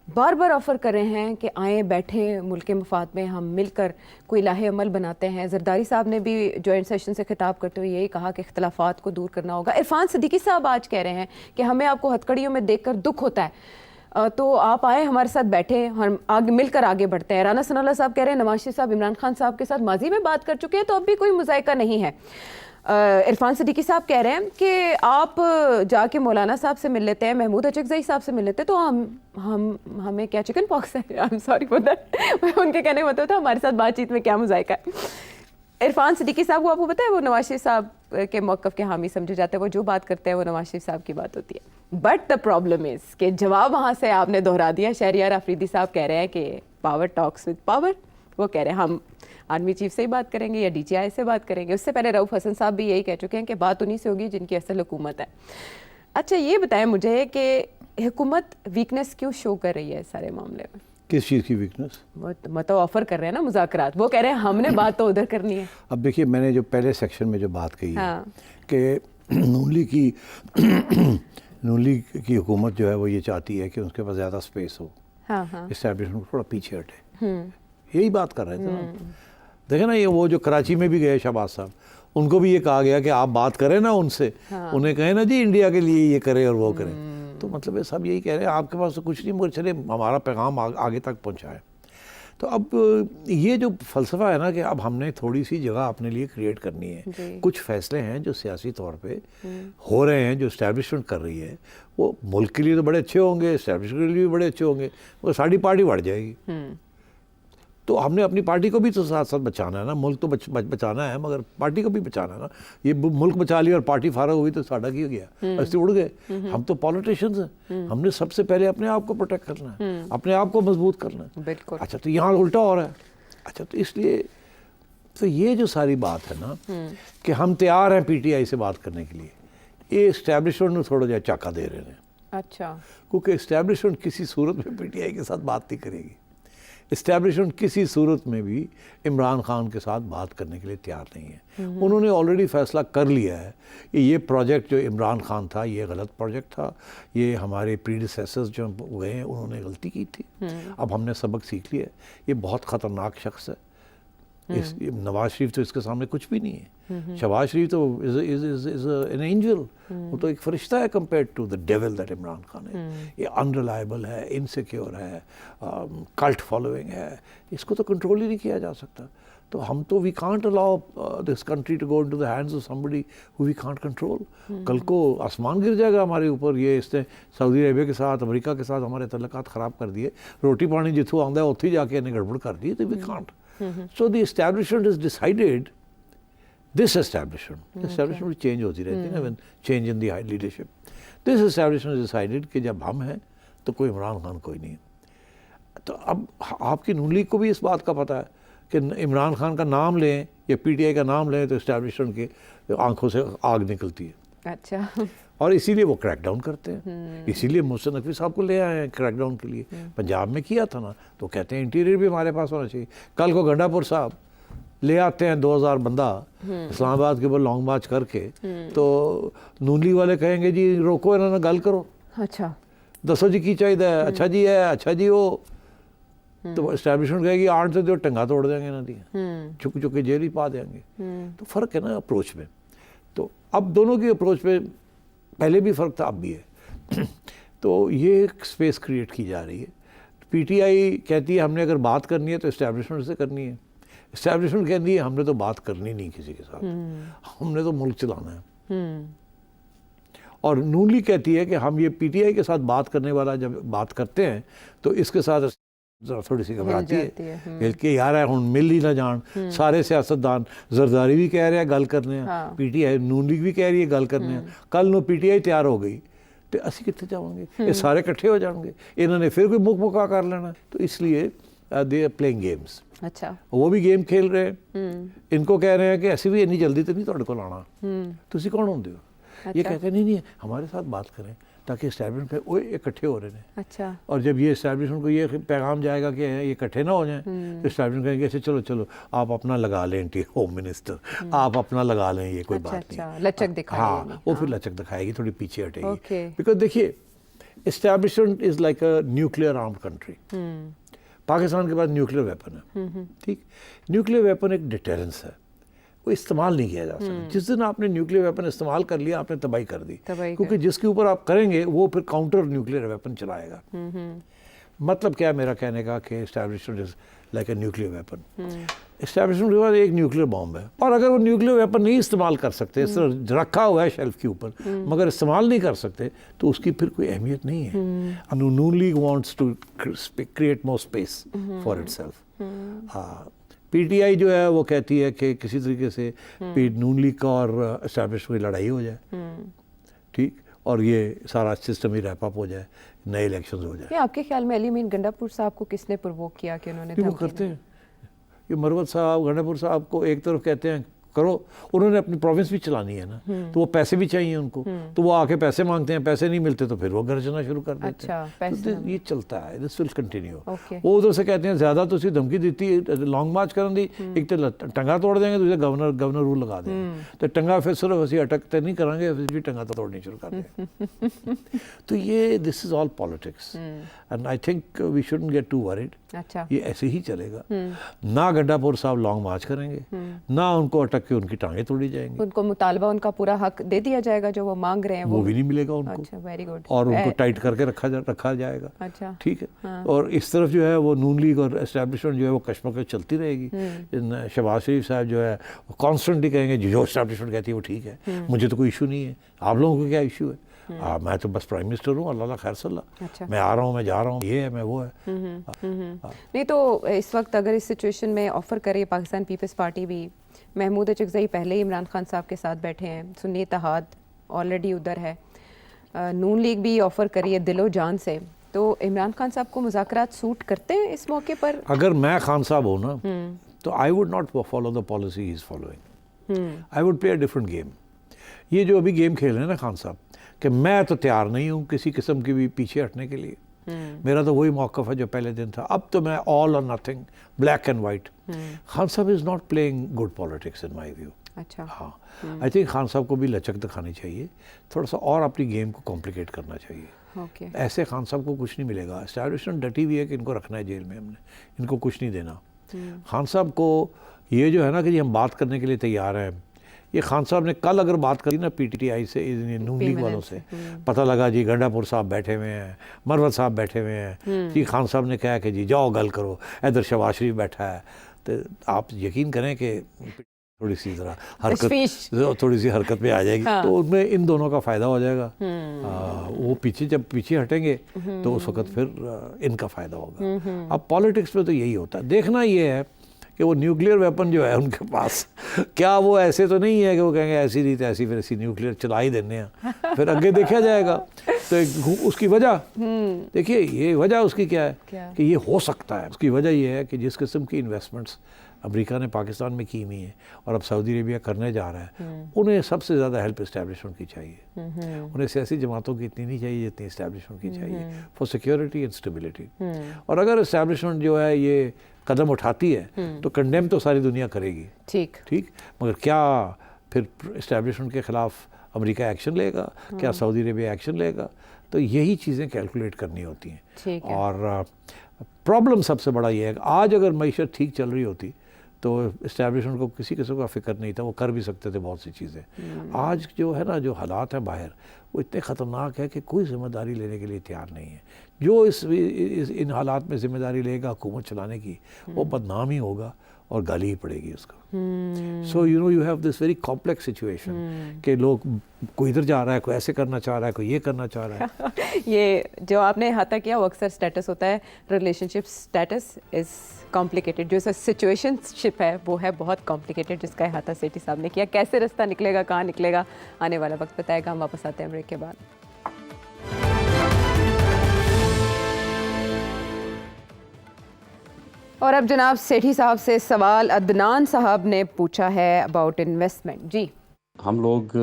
بار بار آفر کر رہے ہیں کہ آئیں بیٹھیں ملک کے مفاد میں, ہم مل کر کوئی لاہ عمل بناتے ہیں. زرداری صاحب نے بھی جوائنٹ سیشن سے خطاب کرتے ہوئے یہی کہا کہ اختلافات کو دور کرنا ہوگا. عرفان صدیقی صاحب آج کہہ رہے ہیں کہ ہمیں آپ کو ہتھکڑیوں میں دیکھ کر دکھ ہوتا ہے, تو آپ آئیں ہمارے ساتھ بیٹھیں, ہم آگے مل کر آگے بڑھتے ہیں. رانا ثناء اللہ صاحب کہہ رہے ہیں نواز شریف صاحب عمران خان صاحب کے ساتھ ماضی میں بات کر چکے ہیں تو اب بھی کوئی مذائقہ نہیں ہے. عرفان صدیقی صاحب کہہ رہے ہیں کہ آپ جا کے مولانا صاحب سے مل لیتے ہیں, محمود اچکزئی صاحب سے مل لیتے ہیں, تو ہمیں کیا چکن پاکس ہے. I am sorry for that, ان کے کہنے کا مطلب تھا ہمارے ساتھ بات چیت میں کیا مذائقہ ہے. عرفان صدیقی صاحب کو آپ کو پتہ ہے وہ نواز شریف صاحب کے موقف کے حامی سمجھے جاتے ہیں, وہ جو بات کرتے ہیں وہ نواز شریف صاحب کی بات ہوتی ہے. بٹ دا پرابلم از کہ جواب وہاں سے آپ نے دہرا دیا. شہریار آفریدی صاحب کہہ رہے ہیں کہ پاور ٹاکس وتھ پاور, وہ کہہ رہے ہیں ہم آرمی چیف سے ہی بات کریں گے یا ڈی جی آئی سے بات کریں گے. اس سے پہلے رؤف حسن صاحب بھی یہی کہہ چکے ہیں کہ بات انہی سے ہوگی جن کی اصل حکومت ہے. اچھا یہ بتائیں مجھے کہ حکومت ویکنس کیوں شو کر رہی ہے اس سارے معاملے میں؟ کس چیز کی ویکنس؟ مطلب آفر کر رہے ہیں نا مذاکرات, وہ کہہ رہے ہیں ہم نے بات تو ادھر کرنی ہے. اب دیکھیے میں نے جو پہلے سیکشن میں جو بات کہی ہے کہ نون لیگ کی حکومت جو ہے وہ یہ چاہتی ہے کہ اس کے پاس زیادہ اسپیس ہو, اسٹیبلشمنٹ تھوڑا پیچھے ہٹے, یہی بات کر رہے تھے. دیکھیں نا یہ وہ جو کراچی میں بھی گئے شہباز صاحب, ان کو بھی یہ کہا گیا کہ آپ بات کریں نا ان سے, انہیں کہیں نا جی انڈیا کے لیے یہ کرے اور وہ کریں. تو مطلب یہ سب یہی کہہ رہے ہیں آپ کے پاس تو کچھ نہیں, مگر چلے ہمارا پیغام آگے تک پہنچائے. تو اب یہ جو فلسفہ ہے نا کہ اب ہم نے تھوڑی سی جگہ اپنے لیے کریٹ کرنی ہے. کچھ فیصلے ہیں جو سیاسی طور پہ ہو رہے ہیں, جو اسٹیبلشمنٹ کر رہی ہے, وہ ملک کے لیے تو بڑے اچھے ہوں گے, اسٹیبلشمنٹ کے لیے بھی بڑے اچھے ہوں گے, وہ ساری پارٹی بڑھ جائے گی. تو ہم نے اپنی پارٹی کو بھی تو ساتھ ساتھ بچانا ہے نا. ملک تو بچانا ہے مگر پارٹی کو بھی بچانا ہے نا. یہ ملک بچا لیا اور پارٹی فارغ ہوئی تو ساڈا کی ہو گیا, ایسے اڑ گئے. ہم تو پالیٹیشنز ہیں, ہم نے سب سے پہلے اپنے آپ کو پروٹیکٹ کرنا ہے, اپنے آپ کو مضبوط کرنا ہے. بالکل. اچھا تو یہاں الٹا ہو رہا ہے. اچھا تو اس لیے تو یہ جو ساری بات ہے نا کہ ہم تیار ہیں پی ٹی آئی سے بات کرنے کے لیے, یہ اسٹیبلشمنٹ میں تھوڑا جا چاکا دے رہے ہیں. اچھا. کیونکہ اسٹیبلشمنٹ کسی صورت میں پی ٹی آئی کے ساتھ بات نہیں کرے گی. اسٹیبلشمنٹ کسی صورت میں بھی عمران خان کے ساتھ بات کرنے کے لیے تیار نہیں ہے. انہوں نے آلریڈی فیصلہ کر لیا ہے کہ یہ پروجیکٹ جو عمران خان تھا یہ غلط پروجیکٹ تھا, یہ ہمارے پریڈیسیسرز جو گئے ہیں انہوں نے غلطی کی تھی, اب ہم نے سبق سیکھ لیا ہے. یہ بہت خطرناک شخص ہے. نواز شریف تو اس کے سامنے کچھ بھی نہیں ہے. شہباز شریف تو an angel, وہ تو ایک فرشتہ ہے compared to the devil that Imran Khan ہے. یہ unreliable ہے, insecure ہے, cult following ہے, اس کو تو کنٹرول ہی نہیں کیا جا سکتا. تو ہم تو we can't allow this country to go into the hands of somebody who we can't control. کل کو آسمان گر جائے گا ہمارے اوپر. یہ اس نے سعودی عربیہ کے ساتھ, امریکہ کے ساتھ ہمارے تعلقات خراب کر دیے, روٹی پانی جتوں آندا ہے اتھی جا کے انہیں گڑبڑ کر دی. تو we can't. So the establishment has decided, this establishment will change ہوتی رہتی ہے نا, when change in the high leadership. This establishment has decided کہ جب ہم ہیں تو کوئی عمران خان کوئی نہیں. تو اب آپ کی نون لیگ کو بھی اس بات کا پتہ ہے کہ عمران خان کا نام لیں یا پی ٹی آئی کا نام لیں تو اسٹیبلشمنٹ کی آنکھوں سے آگ نکلتی ہے. اچھا. اور اسی لیے وہ کریک ڈاؤن کرتے ہیں. اسی لیے محسن نقوی صاحب کو لے آئے ہیں کریک ڈاؤن کے لیے. پنجاب میں کیا تھا نا, تو کہتے ہیں انٹیریئر بھی ہمارے پاس ہونا چاہیے. کل کو گنڈا پور صاحب لے آتے ہیں 2000 بندہ اسلام آباد کے اوپر لانگ مارچ کر کے, تو نون لیگ والے کہیں گے جی روکو انہوں نے گل کرو. اچھا دسو جی کی چاہیے. اچھا جی ہے, اچھا جی وہ. تو اسٹیبلشمنٹ کہے گی 8 سے جو ٹنگا توڑ دیں گے انہوں دی, چک چک کے جیل ہی پا دیں گے. تو فرق ہے نا اپروچ میں. تو اب دونوں کی اپروچ پہ پہلے بھی فرق تھا, اب بھی ہے. تو یہ ایک اسپیس کریٹ کی جا رہی ہے پی ٹی آئی کہتی ہے ہم نے اگر بات کرنی ہے تو اسٹیبلشمنٹ سے کرنی ہے، اسٹیبلشمنٹ کہتی ہے ہم نے تو بات کرنی نہیں کسی کے ساتھ، ہم نے تو ملک چلانا ہے. اور نون لیگ کہتی ہے کہ ہم یہ پی ٹی آئی کے ساتھ بات کرنے والا جب بات کرتے ہیں تو اس کے ساتھ تھوڑی سی گھبراتی ہے کہ یار ہن مل ہی نہ جان. سارے سیاستدان، زرداری بھی کہہ رہے ہیں گل کرنے ہیں، پی ٹی آئی نون لیگ بھی کہہ رہی ہے گل کرنے ہیں. کل نو پی ٹی آئی تیار ہو گئی تو اسی کتنے جاؤں گے، یہ سارے کٹھے ہو جائیں گے، انہوں نے پھر کوئی مک مکا کر لینا. تو اس لیے دے آر پلینگ گیمس. اچھا وہ بھی گیم کھیل رہے ہیں، ان کو کہہ رہے ہیں کہ ایسی بھی اتنی جلدی تو نہیں تھوڑے کو لانا، تسی کون ہوندے ہو. یہ کہتے ہیں نہیں ہمارے ساتھ بات کریں تاکہ اسٹیبلشمنٹ پہ وہ اکٹھے ہو رہے ہیں. اچھا. اور جب یہ اسٹیبلشمنٹ کو یہ پیغام جائے گا کہ یہ اکٹھے نہ ہو جائیں تو اسٹیبلشمنٹ کہیں گے چلو آپ اپنا لگا لیں ہوم منسٹر، آپ اپنا لگا لیں، یہ کوئی بات نہیں. لچک دکھائے. ہاں وہ پھر لچک دکھائے گی، تھوڑی پیچھے ہٹے گی. بیکاز دیکھیے establishment is like a nuclear armed country. Pakistan کے پاس نیوکلیئر ویپن ہے، ٹھیک. نیوکلیئر ویپن ایک ڈیٹرنس ہے، وہ استعمال نہیں کیا جا سکتا. جس دن آپ نے نیوکلیئر ویپن استعمال کر لیا آپ نے تباہی کر دی، کیونکہ جس کے اوپر آپ کریں گے وہ پھر کاؤنٹر نیوکلیئر ویپن چلائے گا. مطلب کیا ہے میرا کہنے کا کہ establishment is like a nuclear weapon. Establishment کے بعد ایک نیوکلیئر بام ہے، اور اگر وہ نیوکلیئر ویپن نہیں استعمال کر سکتے، اس طرح رکھا ہوا ہے شیلف کے اوپر مگر استعمال نہیں کر سکتے، تو اس کی پھر کوئی اہمیت نہیں ہے. Noon League wants to create more space for itself. P T I جو ہے وہ کہتی ہے کہ کسی طریقے سے نون لیگ کا اور اسٹیبلشمنٹ کی لڑائی ہو جائے، ٹھیک، اور یہ سارا سسٹم ہی ریپ اپ ہو جائے، نئے الیکشنز ہو جائے. آپ کے خیال میں علی امین گنڈا پور صاحب کو کس نے پرووک کیا کہ انہوں نے وہ کرتے ہیں؟ یہ مروت صاحب گنڈا پور صاحب کو ایک طرف کہتے ہیں کرو، انہوں نے اپنی پروونس بھی چلانی ہے نا، تو وہ پیسے بھی چاہیے ان کو، تو وہ آ کے پیسے مانگتے ہیں، پیسے نہیں ملتے تو پھر وہ گرجنا شروع کر دیتے ہیں. یہ چلتا ہے، دس ول کنٹینیو. وہ ادھر سے کہتے ہیں زیادہ تو اسی دھمکی دیتی لانگ مارچ کرن دی، ایک تو ٹنگا توڑ دیں گے، دوسرے گورنر رول لگا دیں گے. تو ٹنگا پھر صرف اسی اٹکتے نہیں کریں گے، پھر بھی ٹنگا تو توڑنی شروع کر دیں گے. تو یہ this is all politics and I think we shouldn't get toward. یہ ایسے ہی چلے گا. نہ گنڈا پور صاحب لانگ مارچ کریں گے، نہ ان کو اٹک کے ان کی ٹانگیں توڑی جائیں گی. ان کو مطالبہ ان کا پورا حق دے دیا جائے گا جو وہ مانگ رہے ہیں، وہ بھی نہیں ملے گا ان کو. اچھا ویری گڈ. اور ان کو ٹائٹ کر کے رکھا جائے گا. اچھا ٹھیک ہے. اور اس طرف جو ہے وہ نون لیگ اور اسٹیبلشمنٹ جو ہے وہ کشمکش چلتی رہے گی. شہباز شریف صاحب جو ہے وہ کانسٹنٹلی کہیں گے جو اسٹیبلشمنٹ کہتی ہے وہ ٹھیک ہے، مجھے تو کوئی ایشو نہیں ہے، آپ لوگوں کو کیا ایشو ہے، میں تو بس پرائم منسٹر ہوں، اللہ خیر صلی اللہ، میں آ رہا ہوں، میں جا رہا ہوں، یہ ہے، میں وہ ہے. نہیں تو اس وقت اگر اس سچویشن میں آفر کرے پاکستان پیپلز پارٹی بھی، محمود اچکزئی پہلے ہی عمران خان صاحب کے ساتھ بیٹھے ہیں، سنی اتحاد آلریڈی ادھر ہے، نون لیگ بھی آفر کری ہے دل و جان سے، تو عمران خان صاحب کو مذاکرات سوٹ کرتے ہیں اس موقع پر؟ اگر میں خان صاحب ہوں نا تو I would not follow the policy he is following, I would play a different game. یہ جو ابھی گیم کھیل رہے ہیں نا خان صاحب کہ میں تو تیار نہیں ہوں کسی قسم کی بھی پیچھے ہٹنے کے لیے، میرا تو وہی موقف ہے جو پہلے دن تھا، اب تو میں all or nothing, black and white. Khan sahab is not playing good politics in my view. اچھا. ہاں آئی تھنک خان صاحب کو بھی لچک دکھانی چاہیے، تھوڑا سا اور اپنی گیم کو کمپلیکیٹ کرنا چاہیے. ایسے خان صاحب کو کچھ نہیں ملے گا. اسٹیبلشمنٹ ڈٹی ہوئی ہے کہ ان کو رکھنا ہے جیل میں، ہم نے ان کو کچھ نہیں دینا. خان صاحب کو یہ جو ہے نا کہ جی ہم بات کرنے کے لیے تیار ہیں، یہ خان صاحب نے کل اگر بات کری نا پی ٹی آئی سے نون لیگ والوں سے، پتہ لگا جی گنڈا پور صاحب بیٹھے ہوئے ہیں، مروت صاحب بیٹھے ہوئے ہیں، جی خان صاحب نے کہا کہ جی جاؤ گل کرو، ادھر شہباز شریف بیٹھا ہے، تو آپ یقین کریں کہ تھوڑی سی ذرا حرکت پہ آ جائے گی، تو ان میں ان دونوں کا فائدہ ہو جائے گا. وہ جب پیچھے ہٹیں گے تو اس وقت پھر ان کا فائدہ ہوگا. اب پالیٹکس میں تو یہی ہوتا ہے. دیکھنا یہ ہے کہ وہ نیوکلیئر ویپن جو ہے ان کے پاس کیا وہ ایسے تو نہیں ہے کہ وہ کہیں گے ایسی نہیں ایسی، پھر ایسی نیوکلیئر چلا ہی دینے ہیں، پھر آگے دیکھا جائے گا. تو اس کی وجہ دیکھیے، یہ وجہ اس کی کیا ہے کہ یہ ہو سکتا ہے. اس کی وجہ یہ ہے کہ جس قسم کی انویسٹمنٹس امریکہ نے پاکستان میں کی ہوئی ہیں اور اب سعودی عربیہ کرنے جا رہا ہے، انہیں سب سے زیادہ ہیلپ اسٹیبلشمنٹ کی چاہیے. انہیں سیاسی جماعتوں کی اتنی نہیں چاہیے جتنی اسٹیبلشمنٹ کی چاہیے فار سیکیورٹی اینڈ اسٹیبلٹی. اور اگر اسٹیبلشمنٹ جو ہے یہ قدم اٹھاتی ہے تو کنڈیم تو ساری دنیا کرے گی، ٹھیک، مگر کیا پھر اسٹیبلشمنٹ کے خلاف امریکہ ایکشن لے گا، کیا سعودی عربیہ ایکشن لے گا؟ تو یہی چیزیں کیلکولیٹ کرنی ہوتی ہیں. اور پرابلم سب سے بڑا یہ ہے کہ آج اگر معیشت ٹھیک چل رہی ہوتی تو اسٹیبلشمنٹ کو کسی قسم کا فکر نہیں تھا, وہ کر بھی سکتے تھے بہت سی چیزیں. آج جو ہے نا, جو حالات ہیں باہر, وہ اتنے خطرناک ہے کہ کوئی ذمہ داری لینے کے لیے تیار نہیں ہے. جو ان حالات میں ذمہ داری لے گا حکومت چلانے کی, وہ بدنام ہی ہوگا اور گالی ہی پڑے گی اس کو. So you have this very complex situation کہ لوگ, کوئی ادھر جا رہا ہے, کوئی ایسے کرنا چاہ رہا ہے, کوئی یہ کرنا چاہ رہا ہے. یہ جو آپ نے احاطہ کیا وہ اکثر اسٹیٹس ہوتا ہے, relationship status is complicated. جو سچویشن شپ ہے وہ ہے بہت کمپلیکیٹڈ, جس کا احاطہ سیٹھی صاحب نے کیا. کیسے رستہ نکلے گا, کہاں نکلے گا, آنے والا وقت بتائے گا. ہم واپس آتے ہیں بریک کے بعد. اور اب جناب سیٹھی صاحب سے سوال عدنان صاحب نے پوچھا ہے اباؤٹ انویسٹمنٹ. جی, ہم لوگ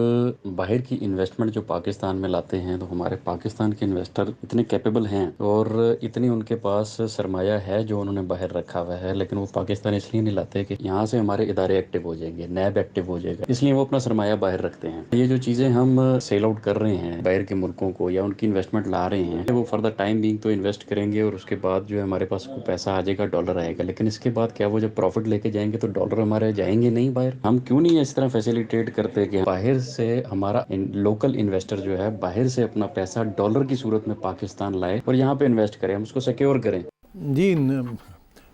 باہر کی انویسٹمنٹ جو پاکستان میں لاتے ہیں تو ہمارے پاکستان کے انویسٹر اتنے کیپیبل ہیں اور اتنی ان کے پاس سرمایہ ہے جو انہوں نے باہر رکھا ہوا ہے, لیکن وہ پاکستان اس لیے نہیں لاتے کہ یہاں سے ہمارے ادارے ایکٹیو ہو جائیں گے, نیب ایکٹیو ہو جائے گا, اس لیے وہ اپنا سرمایہ باہر رکھتے ہیں. یہ جو چیزیں ہم سیل آؤٹ کر رہے ہیں باہر کے ملکوں کو یا ان کی انویسٹمنٹ لا رہے ہیں, وہ فار دا ٹائم بینگ تو انویسٹ کریں گے اور اس کے بعد جو ہے ہمارے پاس کوئی پیسہ آ جائے گا, ڈالر آئے گا, لیکن اس کے بعد کیا وہ جب پروفٹ لے کے جائیں گے تو ڈالر ہمارے جائیں گے نہیں باہر. ہم کیوں نہیں اس طرح فیسیلیٹیٹ کرتے کہ باہر سے ہمارا لوکل انویسٹر جو ہے باہر سے اپنا پیسہ ڈالر کی صورت میں پاکستان لائے اور یہاں پہ انویسٹ کریں, ہم اس کو سیکیور کریں. جی,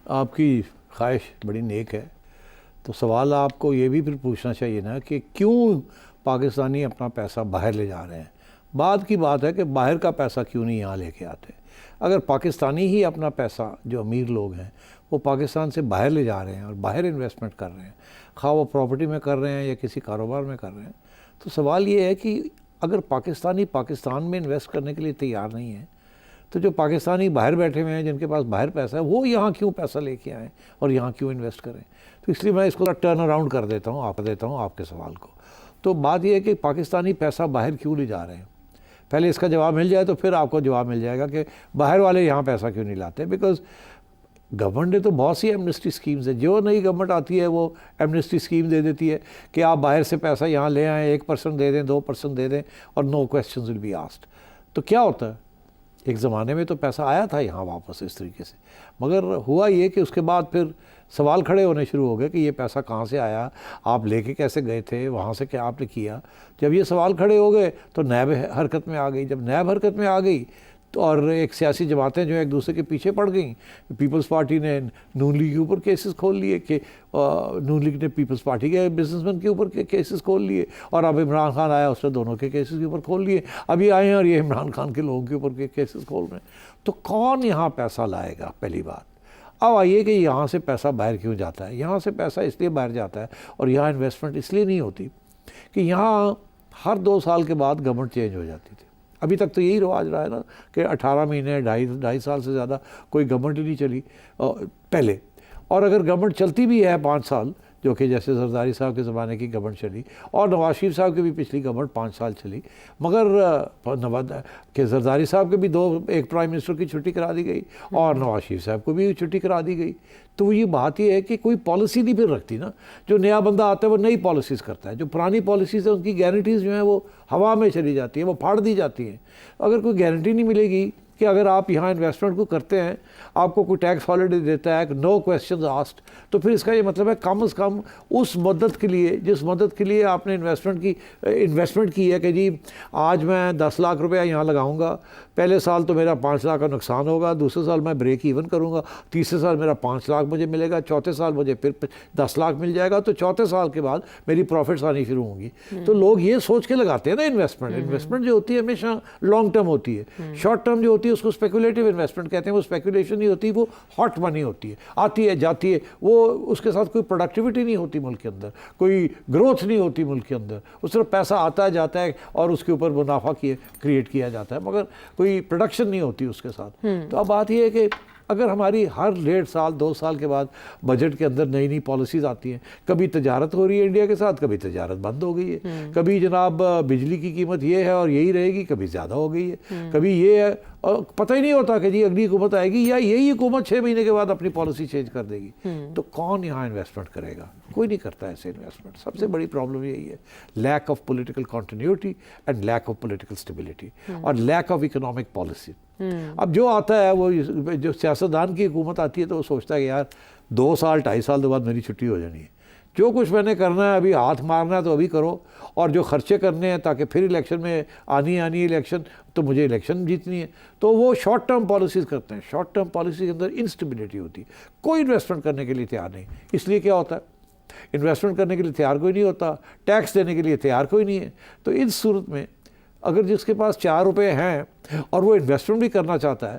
آپ کی خواہش بڑی نیک ہے. تو سوال آپ کو یہ بھی پھر پوچھنا چاہیے نا کہ کیوں پاکستانی اپنا پیسہ باہر لے جا رہے ہیں. بعد کی بات ہے کہ باہر کا پیسہ کیوں نہیں یہاں لے کے آتے. اگر پاکستانی ہی اپنا پیسہ, جو امیر لوگ ہیں, وہ پاکستان سے باہر لے جا رہے ہیں اور باہر انویسٹمنٹ کر رہے ہیں, خواہ وہ پراپرٹی میں کر رہے ہیں یا کسی کاروبار میں کر رہے ہیں, تو سوال یہ ہے کہ اگر پاکستانی پاکستان میں انویسٹ کرنے کے لیے تیار نہیں ہے, تو جو پاکستانی باہر بیٹھے ہوئے ہیں, جن کے پاس باہر پیسہ ہے, وہ یہاں کیوں پیسہ لے کے آئیں اور یہاں کیوں انویسٹ کریں. تو اس لیے میں اس کو ٹرن اراؤنڈ کر دیتا ہوں آپ کے سوال کو. تو بات یہ ہے کہ پاکستانی پیسہ باہر کیوں لے جا رہے ہیں. پہلے اس کا جواب مل جائے تو پھر آپ کو جواب مل جائے گا کہ باہر والے یہاں پیسہ کیوں نہیں لاتے. بیکاز گورنمنٹ نے تو بہت سی ایمنسٹی اسکیمز ہیں. جو نئی گورنمنٹ آتی ہے وہ ایمنسٹی اسکیم دے دیتی ہے کہ آپ باہر سے پیسہ یہاں لے آئیں, 1% دے دیں, 2% دے دیں, اور نو کویسچنز ول بی آسکڈ. تو کیا ہوتا ہے, ایک زمانے میں تو پیسہ آیا تھا یہاں واپس اس طریقے سے, مگر ہوا یہ کہ اس کے بعد پھر سوال کھڑے ہونے شروع ہو گئے کہ یہ پیسہ کہاں سے آیا, آپ لے کے کیسے گئے تھے, وہاں سے کیا آپ نے کیا. جب یہ سوال کھڑے ہو گئے تو نیب حرکت میں آ گئی. جب نیب حرکت میں آ گئی تو اور ایک سیاسی جماعتیں جو ایک دوسرے کے پیچھے پڑ گئیں. پیپلز پارٹی نے نون لیگ کے اوپر کیسز کھول لیے کہ نون لیگ نے پیپلز پارٹی کے بزنس مین کے اوپر کیسز کھول لیے, اور اب عمران خان آیا اس نے دونوں کے کیسز کے اوپر کھول لیے. ابھی آئے ہیں اور یہ عمران خان کے لوگوں کے اوپر کے کیسز کھول رہے ہیں. تو کون یہاں پیسہ لائے گا, پہلی بات. اب آئیے کہ یہاں سے پیسہ باہر کیوں جاتا ہے. یہاں سے پیسہ اس لیے باہر جاتا ہے اور یہاں انویسٹمنٹ اس لیے نہیں ہوتی کہ یہاں ہر 2 سال کے بعد گورنمنٹ چینج ہو جاتی تھی. ابھی تک تو یہی رواج رہا ہے نا کہ 18 مہینے 2.5 سال سے زیادہ کوئی گورنمنٹ ہی نہیں چلی پہلے. اور اگر گورنمنٹ چلتی بھی ہے 5 سال, جو کہ جیسے زرداری صاحب کے زمانے کی گورنمنٹ چلی, اور نواز شریف صاحب کی بھی پچھلی گورنمنٹ 5 سال چلی, مگر کہ زرداری صاحب کے بھی ایک پرائم منسٹر کی چھٹی کرا دی گئی اور نواز شریف صاحب کو بھی چھٹی کرا دی گئی. تو یہ بات یہ ہے کہ کوئی پالیسی نہیں پھر رکھتی نا. جو نیا بندہ آتا ہے وہ نئی پالیسیز کرتا ہے, جو پرانی پالیسیز ہیں ان کی گارنٹیز جو ہیں وہ ہوا میں چلی جاتی ہیں, وہ پھاڑ دی جاتی ہیں. اگر کوئی گارنٹی نہیں ملے گی کہ اگر آپ یہاں انویسٹمنٹ کو کرتے ہیں, آپ کو کوئی ٹیکس ہالیڈے دیتا ہے, نو کویسچنز آسکڈ, تو پھر اس کا یہ مطلب ہے کم از کم اس مدت کے لیے, جس مدت کے لیے آپ نے انویسٹمنٹ کی ہے کہ جی آج میں 10 لاکھ روپیہ یہاں لگاؤں گا, پہلے سال تو میرا 5 لاکھ کا نقصان ہوگا, دوسرے سال میں بریک ایون کروں گا, تیسرے سال میرا 5 لاکھ مجھے ملے گا, چوتھے سال مجھے پھر 10 لاکھ مل جائے گا, تو چوتھے سال کے بعد میری پروفٹس آنی شروع ہوں گی. تو لوگ یہ سوچ کے لگاتے ہیں نا انویسٹمنٹ جو ہوتی ہے ہمیشہ لانگ ٹرم ہوتی ہے. شارٹ ٹرم جو ہوتی ہے اس کو اسپیکولیٹو انویسٹمنٹ کہتے ہیں. وہ اسپیکولیشن نہیں ہوتی, وہ ہاٹ منی ہوتی ہے, آتی ہے جاتی ہے, وہ اس کے ساتھ کوئی پروڈکٹیوٹی نہیں ہوتی ملک کے اندر, کوئی گروتھ نہیں ہوتی ملک کے اندر. اس طرح پیسہ آتا ہے جاتا ہے اور اس کے اوپر منافع کریٹ کیا جاتا ہے, مگر کوئی پروڈکشن نہیں ہوتی اس کے ساتھ. تو اب بات یہ ہے کہ اگر ہماری ہر 1.5 سال 2 سال کے بعد بجٹ کے اندر نئی پالیسیز آتی ہیں, کبھی تجارت ہو رہی ہے انڈیا کے ساتھ, کبھی تجارت بند ہو گئی ہے, کبھی جناب بجلی کی قیمت یہ ہے اور یہی رہے گی, کبھی زیادہ ہو گئی ہے, کبھی یہ ہے, اور پتہ ہی نہیں ہوتا کہ جی اگلی حکومت آئے گی یا یہی حکومت 6 مہینے کے بعد اپنی پالیسی چینج کر دے گی. تو کون یہاں انویسٹمنٹ کرے گا؟ کوئی نہیں کرتا ایسے انویسٹمنٹ. سب سے بڑی پرابلم یہی ہے, lack of political continuity and lack of political stability اور لیک آف اکنامک پالیسی. اب جو آتا ہے وہ جو سیاستدان کی حکومت آتی ہے تو وہ سوچتا ہے کہ یار 2 سال 2.5 سال کے بعد میری چھٹی ہو جانی ہے. جو کچھ میں نے کرنا ہے ابھی ہاتھ مارنا ہے تو ابھی کرو, اور جو خرچے کرنے ہیں تاکہ پھر الیکشن میں آنی الیکشن تو مجھے الیکشن جیتنی ہے. تو وہ شارٹ ٹرم پالیسیز کرتے ہیں. شارٹ ٹرم پالیسی کے اندر انسٹیبلٹی ہوتی ہے, کوئی انویسٹمنٹ کرنے کے لیے تیار نہیں. اس لیے کیا ہوتا ہے, انویسٹمنٹ کرنے کے لیے تیار کوئی نہیں ہوتا, ٹیکس دینے کے لیے تیار کوئی نہیں ہے. تو اس صورت میں اگر جس کے پاس 4 روپے ہیں اور وہ انویسٹمنٹ بھی کرنا چاہتا ہے,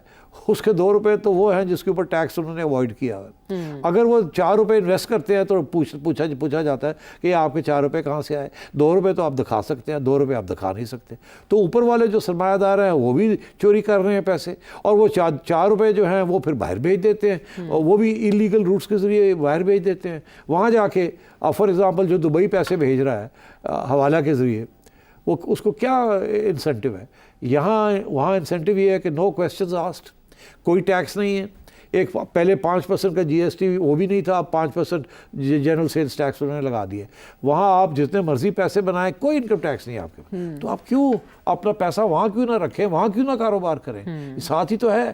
اس کے 2 روپے تو وہ ہیں جس کے اوپر ٹیکس انہوں نے اوائڈ کیا ہے. اگر وہ 4 روپے انویسٹ کرتے ہیں تو پوچھا جاتا ہے کہ آپ کے 4 روپے کہاں سے آئے. 2 روپے تو آپ دکھا سکتے ہیں, 2 روپے آپ دکھا نہیں سکتے. تو اوپر والے جو سرمایہ دار ہیں وہ بھی چوری کر رہے ہیں پیسے, اور وہ 4 روپے جو ہیں وہ پھر باہر بھیج دیتے ہیں, اور وہ بھی انلیگل روٹس کے ذریعے باہر بھیج دیتے ہیں. وہاں جا کے فار ایگزامپل جو دبئی پیسے بھیج رہا ہے حوالہ کے ذریعے, وہ اس کو کیا انسینٹیو ہے؟ وہاں انسینٹیو یہ ہے کہ نو کویسچنز آسکڈ, کوئی ٹیکس نہیں ہے. ایک پہلے 5% کا جی ایس ٹی وہ بھی نہیں تھا, اب 5% جنرل سیلز ٹیکس انہوں نے لگا دیے. وہاں آپ جتنے مرضی پیسے بنائیں, کوئی انکم ٹیکس نہیں آپ کے. تو آپ کیوں اپنا پیسہ وہاں کیوں نہ رکھیں, وہاں کیوں نہ کاروبار کریں؟ ساتھ ہی تو ہے,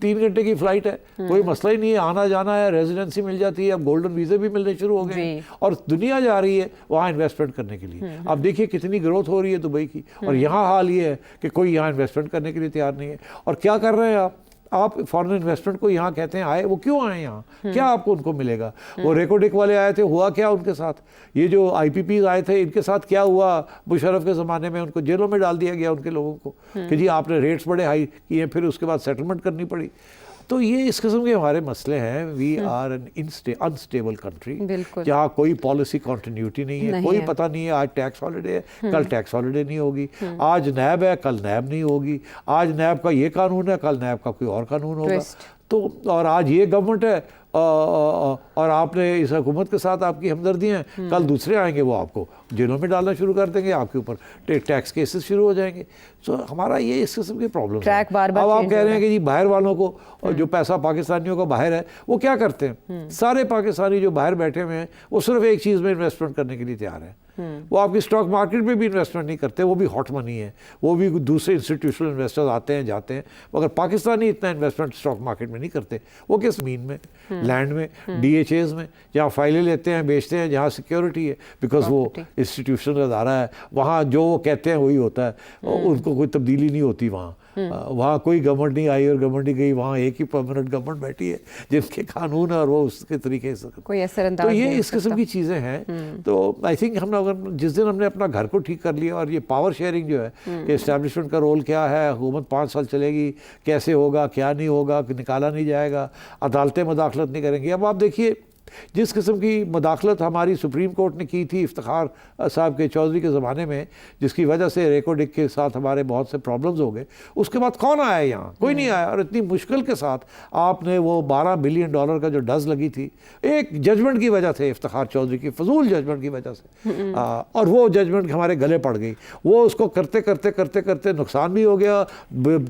3 گھنٹے کی فلائٹ ہے, کوئی مسئلہ ہی نہیں ہے, آنا جانا ہے, ریزیڈنسی مل جاتی ہے, اب گولڈن ویزے بھی ملنے شروع ہو گئے ہیں, اور دنیا جا رہی ہے وہاں انویسٹمنٹ کرنے کے لیے. اب دیکھیے کتنی گروتھ ہو رہی ہے دبئی کی, اور یہاں حال یہ ہے کہ کوئی یہاں انویسٹمنٹ کرنے کے لیے تیار نہیں ہے. اور کیا کر رہے ہیں آپ فارن انویسٹمنٹ کو یہاں کہتے ہیں آئے, وہ کیوں آئے یہاں, کیا آپ کو ان کو ملے گا؟ وہ ریکوڈک والے آئے تھے, ہوا کیا ان کے ساتھ؟ یہ جو آئی پی پیز آئے تھے ان کے ساتھ کیا ہوا؟ مشرف کے زمانے میں ان کو جیلوں میں ڈال دیا گیا ان کے لوگوں کو کہ جی آپ نے ریٹس بڑے ہائی کیے, پھر اس کے بعد سیٹلمنٹ کرنی پڑی. تو یہ اس قسم کے ہمارے مسئلے ہیں. We are an unstable country جہاں کوئی پالیسی کنٹینیوٹی نہیں ہے, کوئی پتہ نہیں ہے آج ٹیکس ہالیڈے ہے کل ٹیکس ہالیڈے نہیں ہوگی, آج نیب ہے کل نیب نہیں ہوگی, آج نیب کا یہ قانون ہے کل نیب کا کوئی اور قانون ہوگا. تو اور آج یہ گورنمنٹ ہے اور آپ نے اس حکومت کے ساتھ آپ کی ہمدردی ہیں, کل دوسرے آئیں گے وہ آپ کو جیلوں میں ڈالنا شروع کر دیں گے, آپ کے اوپر ٹیکس کیسز شروع ہو جائیں گے. تو ہمارا یہ اس قسم کے پرابلم ہے. اب آپ کہہ رہے ہیں کہ جی باہر والوں کو جو پیسہ پاکستانیوں کا باہر ہے وہ کیا کرتے ہیں؟ سارے پاکستانی جو باہر بیٹھے ہوئے ہیں وہ صرف ایک چیز میں انویسٹمنٹ کرنے کے لیے تیار ہیں. وہ آپ کی اسٹاک مارکیٹ میں بھی انویسٹمنٹ نہیں کرتے, وہ بھی ہاٹ منی ہے, وہ بھی دوسرے انسٹیٹیوشنل انویسٹرز آتے ہیں جاتے ہیں, مگر پاکستانی اتنا انویسٹمنٹ اسٹاک مارکیٹ میں نہیں کرتے. وہ کس زمین میں, لینڈ میں, ڈی ایچ ایز میں, جہاں فائلیں لیتے ہیں بیچتے ہیں, جہاں سیکیورٹی ہے, بیکاز وہ انسٹیٹیوشنل ادارہ ہے, وہاں جو وہ کہتے ہیں وہی ہوتا ہے, ان کو کوئی تبدیلی نہیں ہوتی. وہاں کوئی گورنمنٹ نہیں آئی اور گورنمنٹ نہیں گئی, وہاں ایک ہی پرماننٹ گورنمنٹ بیٹھی ہے جن کے قانون ہے اور وہ اس کے طریقے سے. تو یہ اس قسم کی چیزیں ہیں. تو آئی تھنک جس دن ہم نے اپنا گھر کو ٹھیک کر لیا, اور یہ پاور شیئرنگ جو ہے کہ اسٹیبلشمنٹ کا رول کیا ہے, حکومت 5 سال چلے گی, کیسے ہوگا, کیا نہیں ہوگا, نکالا نہیں جائے گا, عدالتیں مداخلت نہیں کریں گی. اب آپ دیکھیے جس قسم کی مداخلت ہماری سپریم کورٹ نے کی تھی افتخار صاحب کے چودھری کے زمانے میں, جس کی وجہ سے ریکوڈک کے ساتھ ہمارے بہت سے پرابلمز ہو گئے, اس کے بعد کون آیا یہاں؟ کوئی نہیں آیا. اور اتنی مشکل کے ساتھ آپ نے وہ $12 بلین کا جو ڈز لگی تھی ایک ججمنٹ کی وجہ سے, افتخار چودھری کی فضول ججمنٹ کی وجہ سے, اور وہ ججمنٹ ہمارے گلے پڑ گئی. وہ اس کو کرتے کرتے کرتے کرتے نقصان بھی ہو گیا,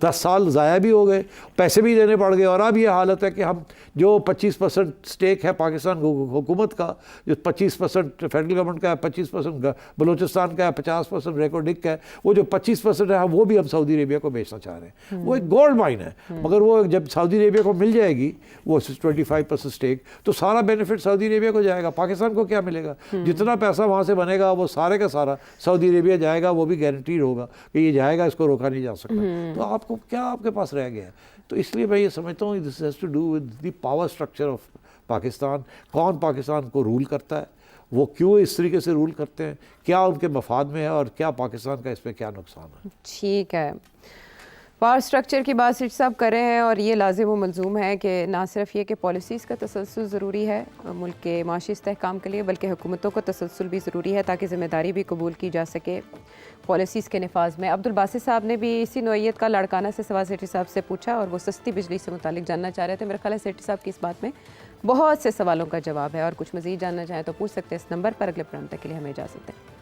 10 سال ضائع بھی ہو گئے, پیسے بھی دینے پڑ گئے. اور اب یہ حالت ہے کہ ہم جو 25% اسٹیک ہے پاکستان حکومت کا, جو 25% فیڈرل گورنمنٹ کا ہے, 25% بلوچستان کا ہے, 50% ریکوڈک کا ہے, وہ جو 25% ہے وہ بھی ہم سعودی عربیہ کو بیچنا چاہ رہے ہیں. وہ ایک گولڈ مائن ہے, مگر وہ جب سعودی عربیہ کو مل جائے گی وہ 25% اسٹیک, تو سارا بینیفٹ سعودی عربیہ کو جائے گا. پاکستان کو کیا ملے گا؟ جتنا پیسہ وہاں سے بنے گا وہ سارے کا سارا سعودی عربیہ جائے گا, وہ بھی گارنٹیڈ ہوگا کہ یہ جائے گا, اس کو روکا نہیں جا سکتا. تو آپ کو کیا آپ کے پاس رہ گیا ہے؟ تو اس لیے میں یہ سمجھتا ہوں this has to do with the power structure of Pakistan. کون پاکستان کو رول کرتا ہے, وہ کیوں اس طریقے سے رول کرتے ہیں, کیا ان کے مفاد میں ہے, اور کیا پاکستان کا اس پہ کیا نقصان ہے. ٹھیک ہے, پاور سٹرکچر کی بات سیٹ صاحب کر رہے ہیں, اور یہ لازم و ملزوم ہے کہ نہ صرف یہ کہ پالیسیز کا تسلسل ضروری ہے ملک کے معاشی استحکام کے لیے, بلکہ حکومتوں کا تسلسل بھی ضروری ہے تاکہ ذمہ داری بھی قبول کی جا سکے پالیسیز کے نفاذ میں. عبدالباسط صاحب نے بھی اسی نوعیت کا لاڑکانہ سے سوال سیٹھی صاحب سے پوچھا, اور وہ سستی بجلی سے متعلق جاننا چاہ رہے تھے. میرا خیال ہے سیٹھی صاحب کی اس بات میں بہت سے سوالوں کا جواب ہے, اور کچھ مزید جاننا چاہیں تو پوچھ سکتے ہیں اس نمبر پر. اگلے پروگرام تک کے لیے ہمیں اجازت دیں.